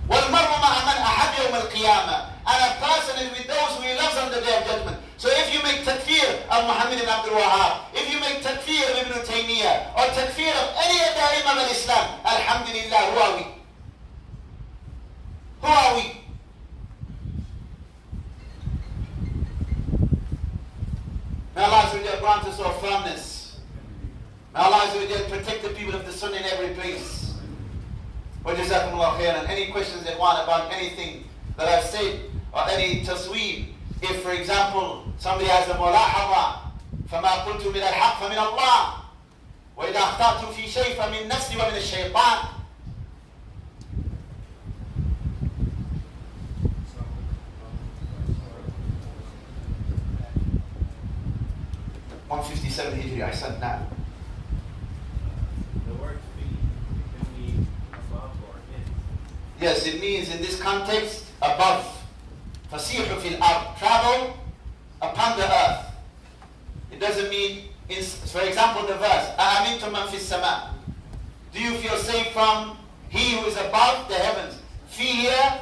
وَالْمَرْءُ مَعَ مَنْ أَحَبَّ يَوْمَ الْقِيَامَةِ. And a person is with those who he loves on the day of judgment. So if you make takfir of Muhammad ibn Abdul Wahhab, if you make takfir of Ibn Taymiyyah, or takfir of any of the Imam al-Islam, alhamdulillah, who are we? Who are we? May Allah grant us our firmness. May Allah protect the people of the Sunnah in every place. Wa jazakumullah khairan. Any questions that want about anything that I've said, or any tasweeb? If, for example, somebody has a mulahadha, فَمَا قُلْتُ مِنَ الْحَقِّ فَمِنَ اللَّهِ وَإِذَا أَخْطَأْتُ فِي شَيْءٍ فَمِنْ نَفْسِي وَمِنَ الشَّيْطَانِ. Hijri, Hasan, now. The word fi can mean above or in. Yes, it means in this context, above. فَسِيحُ فِي الْأَرْضِ, travel upon the earth. It doesn't mean, for example, the verse, أَأَمِنْتُمْ مَنْ فِي السَّمَاءِ. Do you feel safe from he who is above the heavens? Fi here,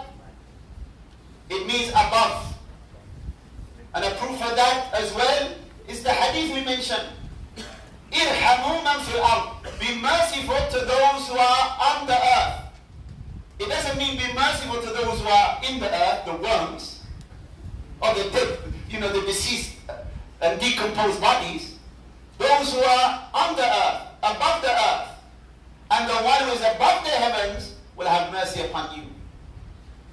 it means above. And a proof of that as well is the hadith we mentioned. إِرْحَمُوا مَنْ فِي الْأَرْضِ. Be merciful to those who are on the earth. It doesn't mean be merciful to those who are in the earth, the worms, or the dead, the deceased and decomposed bodies. Those who are on the earth, above the earth, and the one who is above the heavens will have mercy upon you.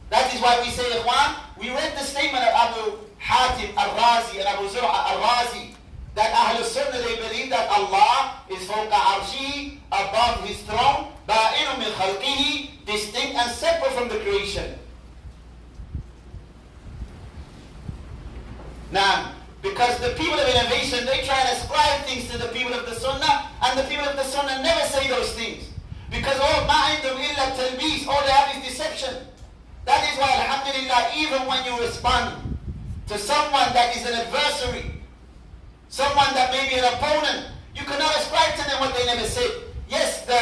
That is why we say, Ikhwan, we read the statement of Abu Hatim al-Razi and Abu Zur'a al-Razi, that Ahlul Sunnah, they believe that Allah is fawqa arshi, above his throne, ba'inu min khalqihi, distinct and separate from the creation. Now, because the people of innovation, they try and ascribe things to the people of the Sunnah, and the people of the Sunnah never say those things. Because all ma'indum illa talbis, all they have is deception. That is why, alhamdulillah, even when you respond to someone that is an adversary, someone that may be an opponent, you cannot ascribe to them what they never said. Yes, the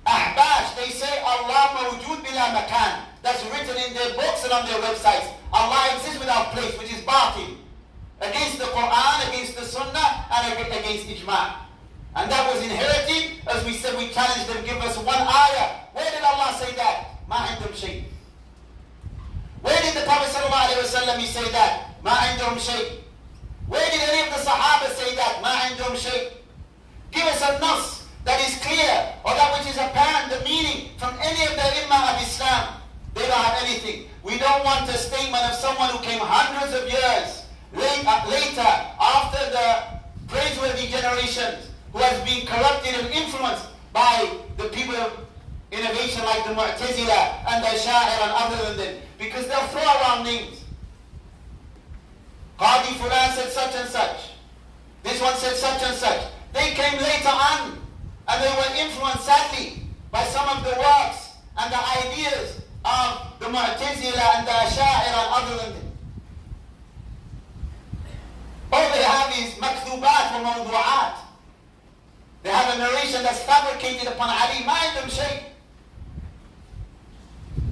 ahbash, they say Allah mawjood bila makan. That's written in their books and on their websites. Allah exists without place, which is batil. Against the Quran, against the Sunnah, and against Ijma'. And that was inherited, as we said, we challenged them, give us one ayah. Where did Allah say that? Ma indum shay. Where did the Prophet ﷺ he say that? Ma indum shay. Where did any of the Sahaba say that? Ma indum shay. Give us a nas that is clear, or that which is apparent, the meaning from any of the Ummah of Islam. They don't have anything. We don't want a statement of someone who came hundreds of years later, after the praiseworthy generations, who has been corrupted and influenced by the people of innovation like the Mu'tazila and the Asha'ira and other than them, because they'll throw around names. Qadi Fulan said such and such. This one said such and such. They came later on, and they were influenced sadly by some of the works and the ideas of the Mu'tazila and the Asha'ira and other than them. All they have is maktubat wa mawdu'at. They have a narration that's fabricated upon Ali. Ma indum shay.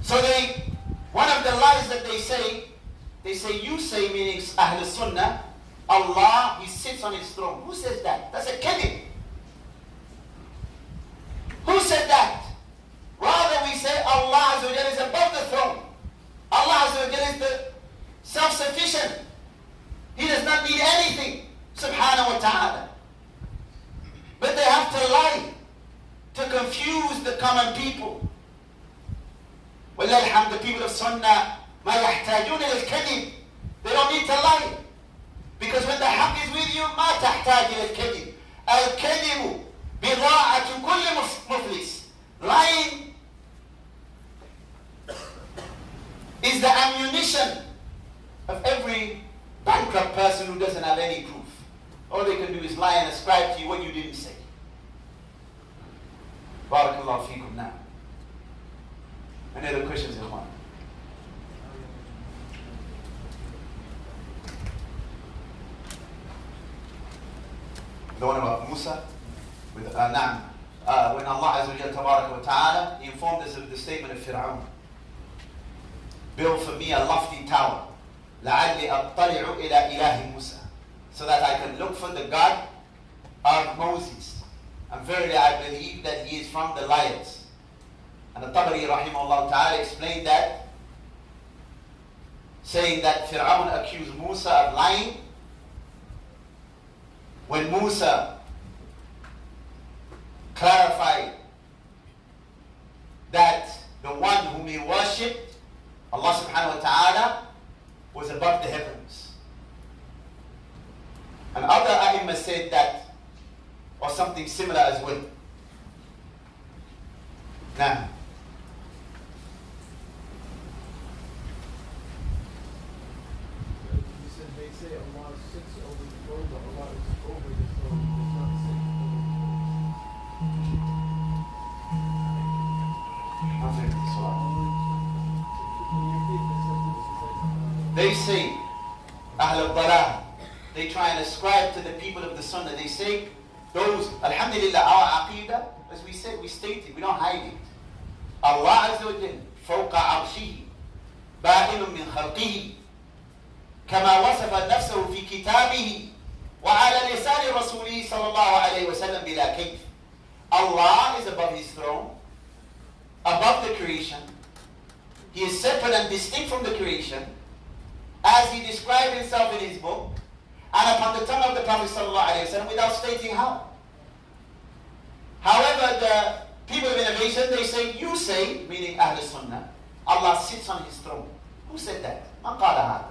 So one of the lies that they say, you say, meaning Ahl Sunnah, Allah, he sits on his throne. Who says that? That's a kadhib. Who said that? Rather we say Allah Azza wa Jalla is above the throne. Allah Azza wa Jalla is the self-sufficient. He does not need anything, subhanahu wa ta'ala. But they have to lie to confuse the common people. Wallah alhamd, the people of Sunnah, ma yahtajun al-kadhib. They don't need to lie. Because when the haqq is with you, ma tahtaj al-kadhib. Al-kadhibu bida'atu kulli muflis. Lying is the ammunition of every bad Barakallahu feekum now. Any other questions, Ikhwan? The one about Musa? With Na'am. When Allah Azza wa Jalla Tabaraka wa Ta'ala, He informed us of the statement of Fir'aun. Build for me a lofty tower. لَعَلِّ أَطَّلِعُ إِلَى إِلَهِ Musa. So that I can look for the God of Moses. And verily I believe that he is from the lions. And the Tabari rahimahullah ta'ala explained that, saying that Fir'aun accused Musa of lying. When Musa clarified that the one whom he worshipped, Allah subhanahu wa ta'ala, was above the heavens. And other ai said that, or something similar as well. Now, You said they say Allah sits over the throne, but Allah is over the throne. It's not sitting they say, Ahl al-Dalal, they try and ascribe to the people of the Sunnah, they say, those, alhamdulillah, our aqidah, as we said, we stated, we don't hide it. Allah Azza wa Jal, فوق عرشه, بائن من خلقه, كما وصف نفسه في كتابه, وعلى لسان رسوله صلى الله عليه وسلم بلا كيف. Allah is above His throne, above the creation. He is separate and distinct from the creation, as He described Himself in His book, and upon the tongue of the Prophet ﷺ without stating how. However, the people of innovation, they say, you say, meaning Ahl Sunnah, Allah sits on His throne. Who said that? Man qala hada.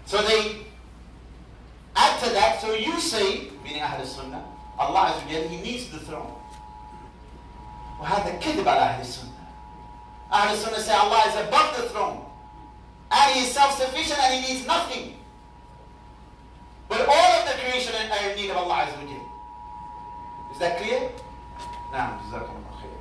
So they add to that, so you say, meaning Ahl Sunnah, Allah Azza wa Jalla, He needs the throne. وهذا كذب على أهل السنة. Ahl Sunnah say Allah is above the throne, and He is self-sufficient and He needs nothing. But all of the creation are in need of Allah Azza wa Jalla. Is that clear? Naam, jazakumullah khair.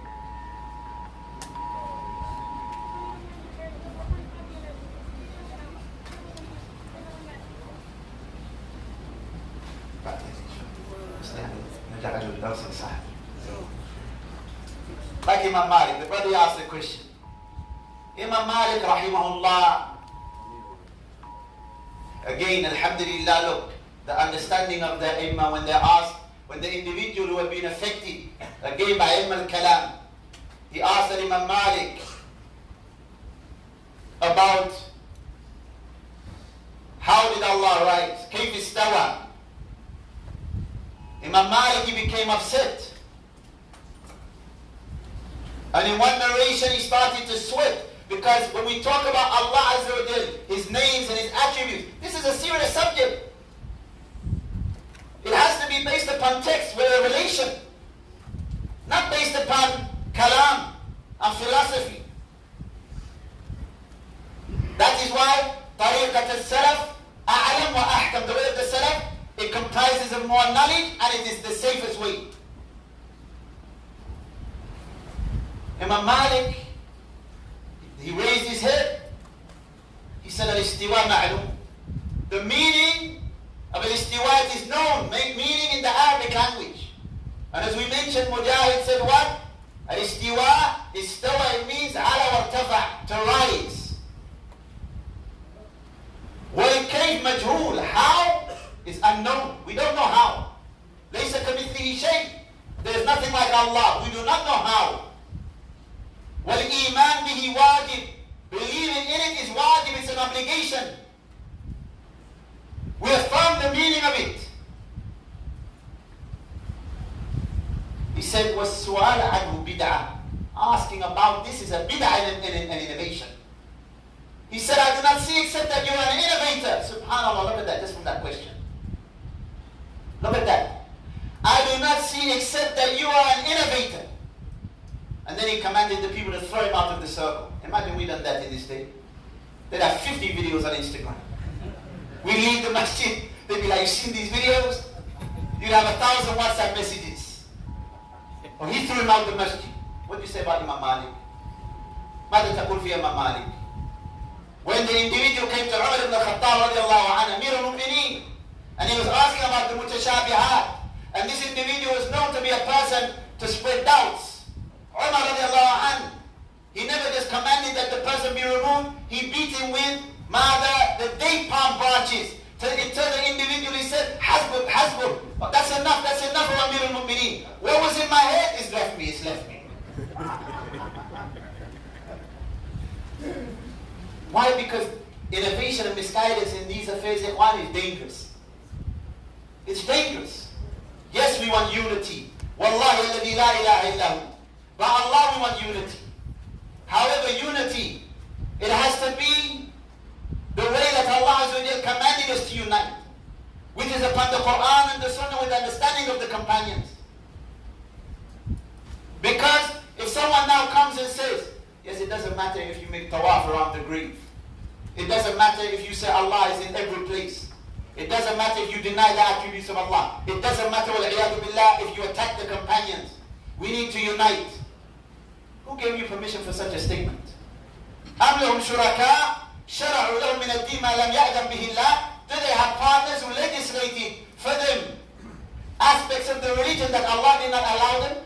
Like Imam Malik, the brother asked a question. Imam Malik rahimahullah, again, alhamdulillah, look, the understanding of the Imam when they asked, when the individual who had been affected, again by Ilm al-Kalam, he asked Imam Malik about how did Allah rise? Kayf istawa? Imam Malik, he became upset. And in one narration he started to sweat, because when we talk about Allah Azza wa Jal, His names and His attributes, this is a serious subject. It has to be based upon text with a relation, not based upon kalam and philosophy. That is why tariqat al-salaf a'lam wa ahkam, the way of the salaf, it comprises of more knowledge and it is the safest way. Imam Malik, he raised his head. He said, al-istiwa ma'lum. The meaning of al-istiwa is known, meaning in the Arabic language. And as we mentioned, Mujahid said what? Al-istiwa, istawa, it means ala wartafa, to rise. Wal-kayf majhul, how is unknown. We don't know how. Laysa kamithlihi shay. There is nothing like Allah. We do not know how. Wal-iman bihi wajib. Believing in it is wajib, it's an obligation. We affirm the meaning of it. He said, وَالسُّؤَالَ عَنْهُ بِدْعَةٌ. Asking about this is a bid'ah and an innovation. He said, I do not see except that you are an innovator. SubhanAllah, look at that, just from that question. Look at that. I do not see except that you are an innovator. And then he commanded the people to throw him out of the circle. Imagine we done that in this day. They'd have 50 videos on Instagram. We leave the masjid, they'd be like, you seen these videos? You'd have 1,000 WhatsApp messages. Or he threw him out the masjid. What do you say about Imam Malik? ماذا تقول في Imam Malik? When the individual came to Umar ibn al-Khattab radiallahu anhu, Amir al-Mu'mineen, and he was asking about the mutashabihat, and this individual was known to be a person to spread doubts. Umar radiallahu anhu, he never just commanded that the person be removed, he beat him with the date palm branches. Till the individual, he said, Hasbuk, Hasbuk. Oh, that's enough of Amir al-Mu'mineen. What was in my head is left me, it's left me. Why? Because innovation and misguidance in these affairs is dangerous. It's dangerous. Yes, we want unity. Wallahi alladhi la ilaha illahu. By Allah, we want unity. However, unity, it has to be the way that Allah commanded us to unite, which is upon the Quran and the Sunnah with understanding of the companions. Because if someone now comes and says, yes, it doesn't matter if you make tawaf around the grave. It doesn't matter if you say Allah is in every place. It doesn't matter if you deny the attributes of Allah. It doesn't matter, wal-iyadu billah, if you attack the companions. We need to unite. Who gave you permission for such a statement? أَمْ لَهُمْ شُرَكَاء شَرَعُوا لَهُمْ مِنَ الدِّينِ مَا لَمْ يَأْذَنْ بِهِ اللَّهُ. Do they have partners who legislated for them aspects of the religion that Allah did not allow them?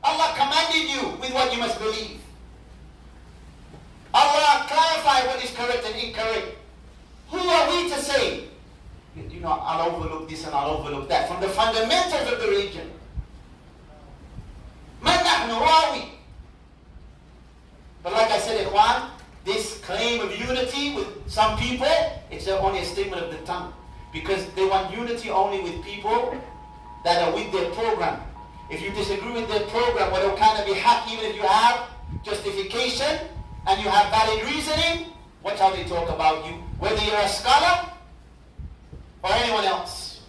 Allah commanded you with what you must believe. Allah clarified what is correct and incorrect. Who are we to say, you know, I'll overlook this and I'll overlook that? From the fundamentals of the religion. Man nahnu, who are we? But like I said, Ikhwan, this claim of unity with some people, it's only a statement of the tongue. Because they want unity only with people that are with their program. If you disagree with their program, whatever kind of be happy, even if you have justification and you have valid reasoning, watch how they talk about you, whether you're a scholar or anyone else.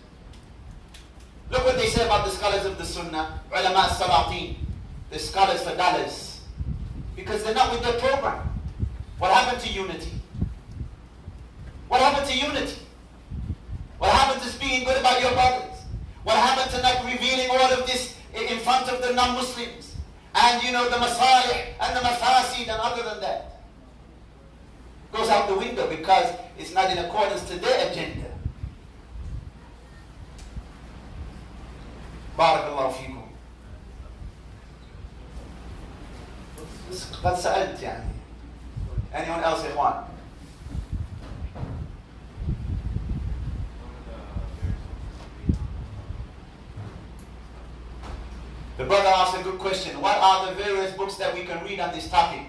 Look what they say about the scholars of the Sunnah, ulama salatin, the scholars for dollars, because they're not with their program. What happened to unity? What happened to unity? What happened to speaking good about your brothers? What happened to not revealing all of this in front of the non-Muslims? And you know, the masalih and the mafasid and other than that. Goes out the window because it's not in accordance to their agenda. Barakallahu feekum. قد سألت يعني. Anyone else in one? The brother asked a good question. What are the various books that we can read on this topic?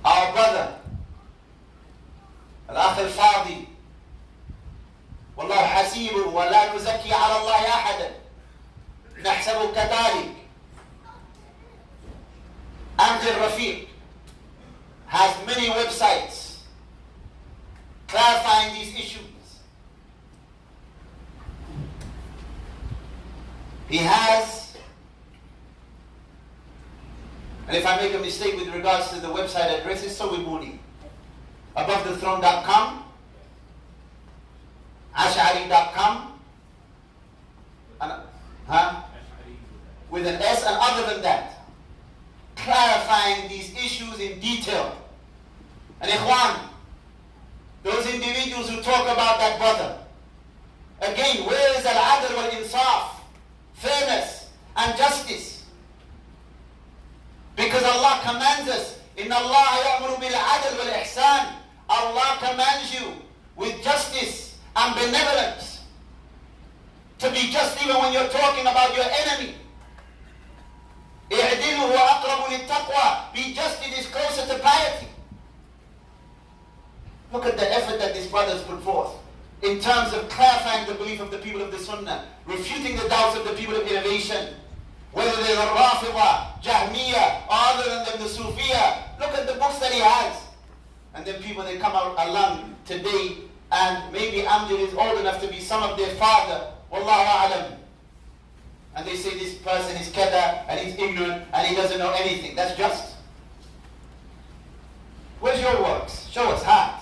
Our brother, Al-Akh al-Fadi, Wallahu hasibu wa la nuzakki ala Allahi ahadan. Nahsabu kadalik. Amjad Rafiq has many websites clarifying these issues. He has, and if I make a mistake with regards to the website address, it's Sawibuni. AboveTheThrone.com, Ash'ari.com, with an S, and other than that, clarifying these issues in detail. And Ikhwan, those individuals who talk about that brother, again, where is al-adl wal-insaf? Fairness and justice. Because Allah commands us, Inna Allah ya'muru bil-adl wal-ihsan. Allah commands you with justice and benevolence. To be just even when you're talking about your enemy. اعدلوا وأقرب للتقوى. Be just, it is closer to piety. Look at the effort that these brothers put forth in terms of clarifying the belief of the people of the Sunnah, refuting the doubts of the people of innovation, whether they're the Rafida, Jahmiya, or other than them, the Sufiya. Look at the books that he has. And then people, they come out along today, and maybe Amjad is old enough to be son of their father, Wallahu a'lam. And they say this person is kada, and he's ignorant, and he doesn't know anything. That's just. Where's your works? Show us, heart.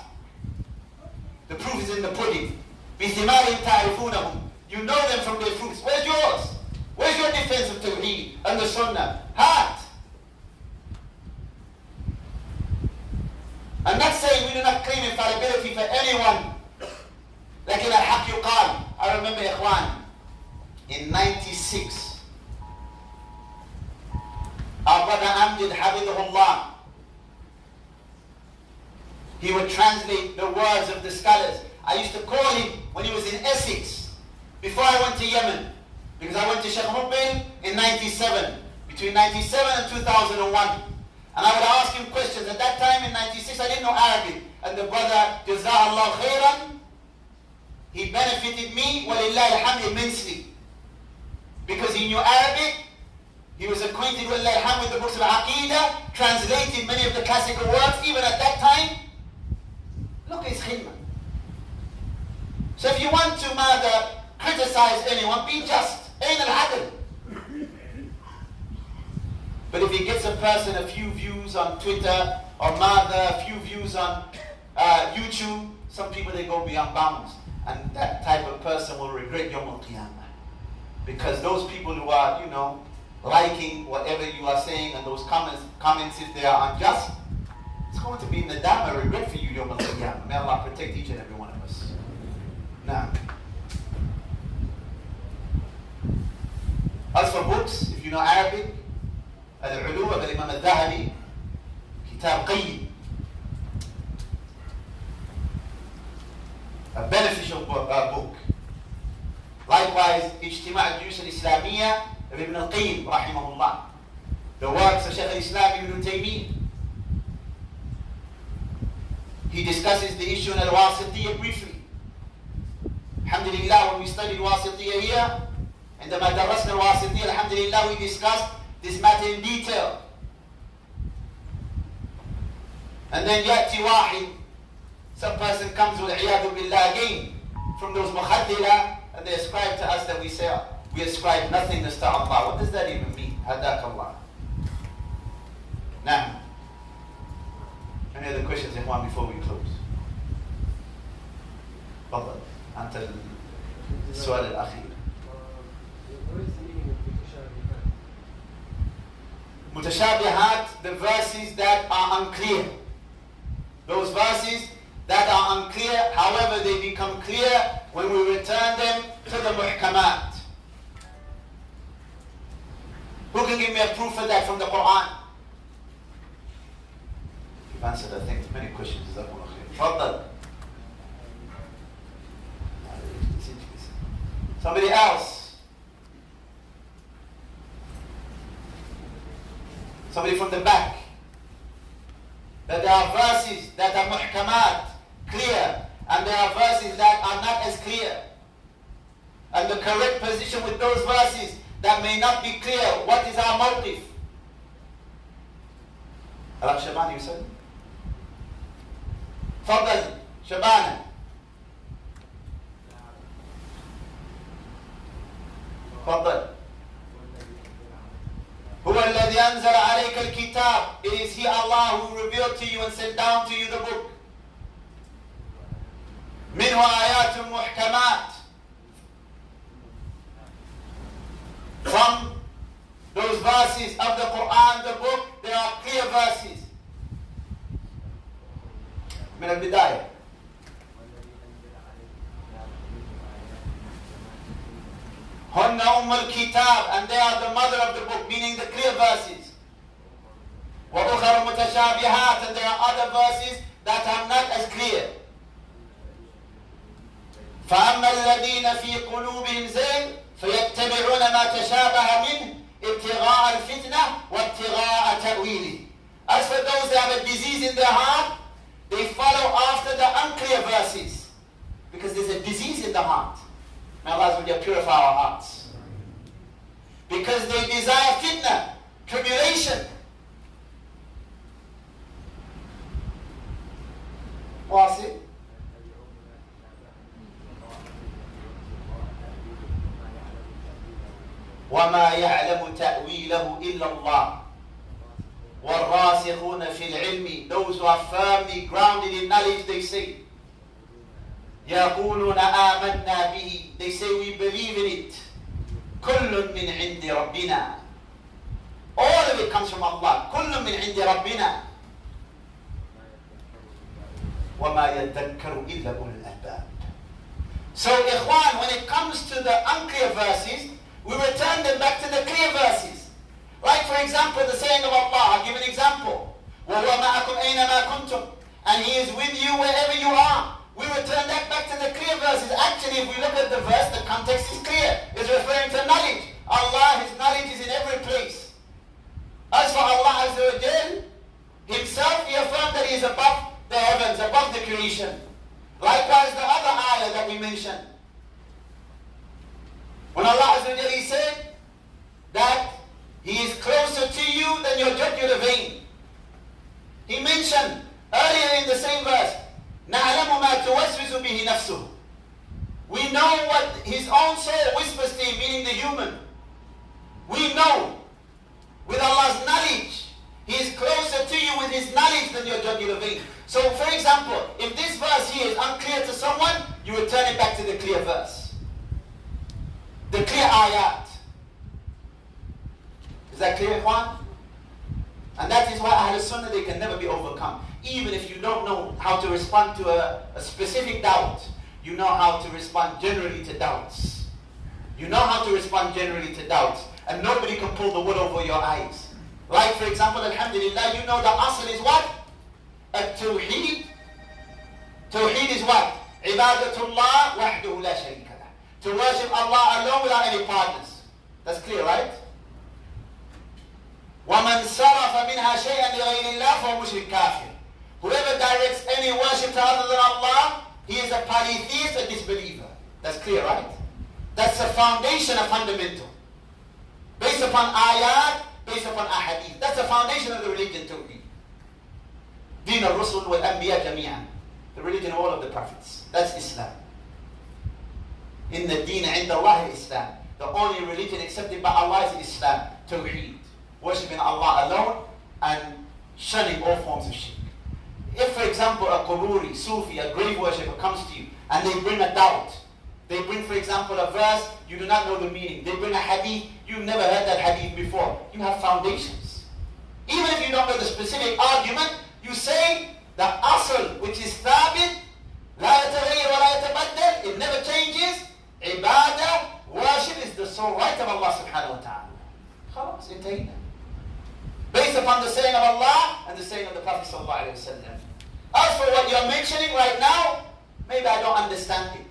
The proof is in the pudding. بِثِمَارٍ تَعْرِفُونَهُمْ. You know them from their fruits. Where's yours? Where's and the Sunnah. Heart. I'm not saying we do not claim infallibility for anyone. لكن الحق يقال. I remember إخوان, in 96, our brother Amjad Hafidhullah, he would translate the words of the scholars. I used to call him when he was in Essex, before I went to Yemen, because I went to Sheikh Mubin in 97, between 97 and 2001. And I would ask him questions. At that time in 96, I didn't know Arabic. And the brother, Jaza'Allah khairan, he benefited me, walillah alhamd, immensely. Because he knew Arabic, he was acquainted with the books of Aqidah, translated many of the classical works, even at that time. Look at his khidmah. So if you want to criticize anyone, be just. Ain al-adl. But if he gets a person a few views on Twitter, or a few views on YouTube, some people, they go beyond bounds. And that type of person will regret Yawm al-Qiyamah. Because those people who are, liking whatever you are saying, and those comments if they are unjust, it's going to be nadama, regret for you Yawm al-Qiyamah. May Allah protect each and every one of us. Now, as for books, if you know Arabic, Al-Ulu of Imam al-Dhahabi, Kitab Qayyim, a beneficial book. Likewise, Ijtima' al-Juyush al-Islamiyya of Ibn al-Qayyim, rahimahullah. The works of Shaykh al-Islam Ibn Taymiyyah. He discusses the issue in al-Wasitiyya briefly. Alhamdulillah, when we studied Wasitiyya here, عندما درسنا الواسطية, alhamdulillah, we discussed this matter in detail. And then يأتي واحد, some person comes with عياذ billah again, from those مخدلة, and they ascribe to us that we say, we ascribe nothingness to Allah. What does that even mean? هداك الله. Now, any other questions, Ikhwan, before we close? تفضل. أنت السؤال الأخير. What is the meaning of Mutashabihat, the verses that are unclear. Those verses that are unclear, however, they become clear when we return them to the muhkamat. Who can give me a proof of that from the Quran? You've answered, I think, many questions. Tfaddal. Somebody else. Somebody from the back. That there are verses that are muhkamat, clear, and there are verses that are not as clear. And the correct position with those verses that may not be clear, what is our motive? Alak Shaban, you said? Fadal, Shabana. Fadal. هو الذي أنزل عليك الكتاب. It is He, Allah, who revealed to you and sent down to you the book. منه آيات محكمات. From those verses of the Quran, the book, there are clear verses. من البداية. هن الكتاب, and they are the mother of the book, meaning the clear verses. وأخر متشابهات, and there are other verses that are not as clear. فأما الذين في قلوبهم زيغ فيتبعون ما تشابه منه ابتغاء الفتنة وابتغاء تأويله. As for those that have a disease in their heart, they follow after the unclear verses, because there's a disease in the heart. May Allah purify our hearts. Because they desire fitna, tribulation. What's it? وَمَا يَعْلَمُ تَأْوِيلَهُ إِلَّا اللَّهُ وَالرَّاسِخُونَ فِي الْعِلْمِ. Those who are firmly grounded in knowledge, they say, يَقُولُونَ آمَنَّا بِهِ. They say, we believe in it. كُلٌّ مِّنْ عِنْدِ رَبِّنَا. of it comes from Allah. كل من عند ربنا وما يذكر إلا أولو الألباب. So, ikhwan, when it comes to the unclear verses, we return them back to the clear verses. Like, for example, the saying of Allah. I'll give an example. وَهُوَ مَعَكُمْ أَيْنَمَا كُنْتُمْ. And He is with you wherever you are. We return that back to the clear verses. Actually, if we look at the verse, the context is clear. It's referring to knowledge. Allah, His knowledge is in every place. As for Allah Azza wa Jal, Himself, He affirmed that He is above the heavens, above the creation. Likewise, the other ayah that we mentioned. When Allah Azza wa Jal, He said that He is closer to you than your jugular vein. He mentioned earlier in the same verse, نَعْلَمُ مَا تُوَسْوِسُ بِهِ نَفْسُهُ. We know what his own soul whispers to him, meaning the human. We know with Allah's knowledge, He is closer to you with His knowledge than your jugular vein. So, for example, if this verse here is unclear to someone, you return it back to the clear verse. The clear ayat. Is that clear, Ikhwan? And that is why Ahl Sunnah, they can never be overcome. Even if you don't know how to respond to a specific doubt, you know how to respond generally to doubts. You know how to respond generally to doubts. And nobody can pull the wool over your eyes. Like, for example, alhamdulillah, you know the asl is what? At-tawheed. Tawheed is what? Ibadatullah wahduhu la sharika lah. To worship Allah alone without any partners. That's clear, right? وَمَنْ صَرَفَ مِنْهَا شَيْئًا لِغَيْرِ اللَّهِ فَهُوَ مُشْرِكٌ كَافِرٌ. Whoever directs any worship to other than Allah, he is a polytheist, a disbeliever. That's clear, right? That's a foundation, a fundamental. Based upon ayat, based upon ahadith. That's the foundation of the religion, Tawheed. Deen al-Rusul wal-Anbiya jami'an. The religion of all of the prophets. That's Islam. Inna deen inda Allah Islam. The only religion accepted by Allah is Islam. Tawheed. Worshipping Allah alone and shunning all forms of shirk. If, for example, a Qururi, Sufi, a grave worshipper comes to you and they bring a doubt, they bring, for example, a verse, you do not know the meaning. They bring a hadith, you've never heard that hadith before. You have foundations. Even if you don't know the specific argument, you say the asl, which is thabit, la yataghayyar wa la yatabaddal, it never changes. Ibadah, worship is the sole right of Allah subhanahu wa ta'ala. Khalas, intayna. Based upon the saying of Allah and the saying of the Prophet sallallahu alaihi wasallam. As for what you're mentioning right now, maybe I don't understand it.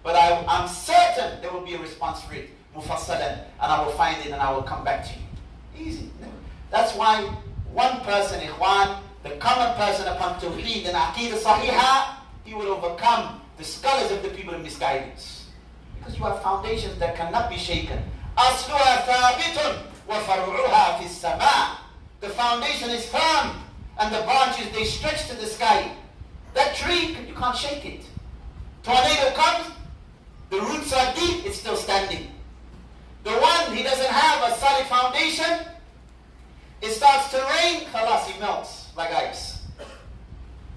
But I'm certain there will be a response for it, mufassalan, and I will find it and I will come back to you. Easy. That's why one person, ikhwan, the common person upon Tawheed and Aqidah Sahiha, he will overcome the scholars of the people of misguidance. Because you have foundations that cannot be shaken. أَصْلُهَا ثَابِتٌ وَفَرْعُهَا فِي السَّمَاءِ. The foundation is firm and the branches, they stretch to the sky. That tree, you can't shake it. Tornado comes, the roots are deep, it's still standing. The one, he doesn't have a solid foundation, it starts to rain, khalas, he melts like ice.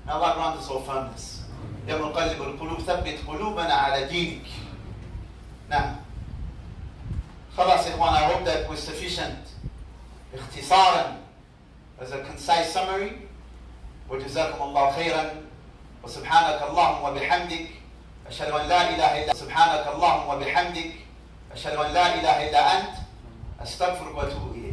May Allah grant us all firmness. يَا مُقَلِّبُ الْقُلُوبِ ثَبِّتْ قُلُوبَنَا عَلَى دِينِكِ. Now, khalas, ikhwan, I hope that was sufficient. اختصارا, as a concise summary. وجزاكم الله خيرا وسبحانك اللهم وبحمدك أشهد أن لا إله إلا سبحانك اللهم وبحمدك أشهد أن لا إله إلا أنت أستغفرك وأتوب إليك.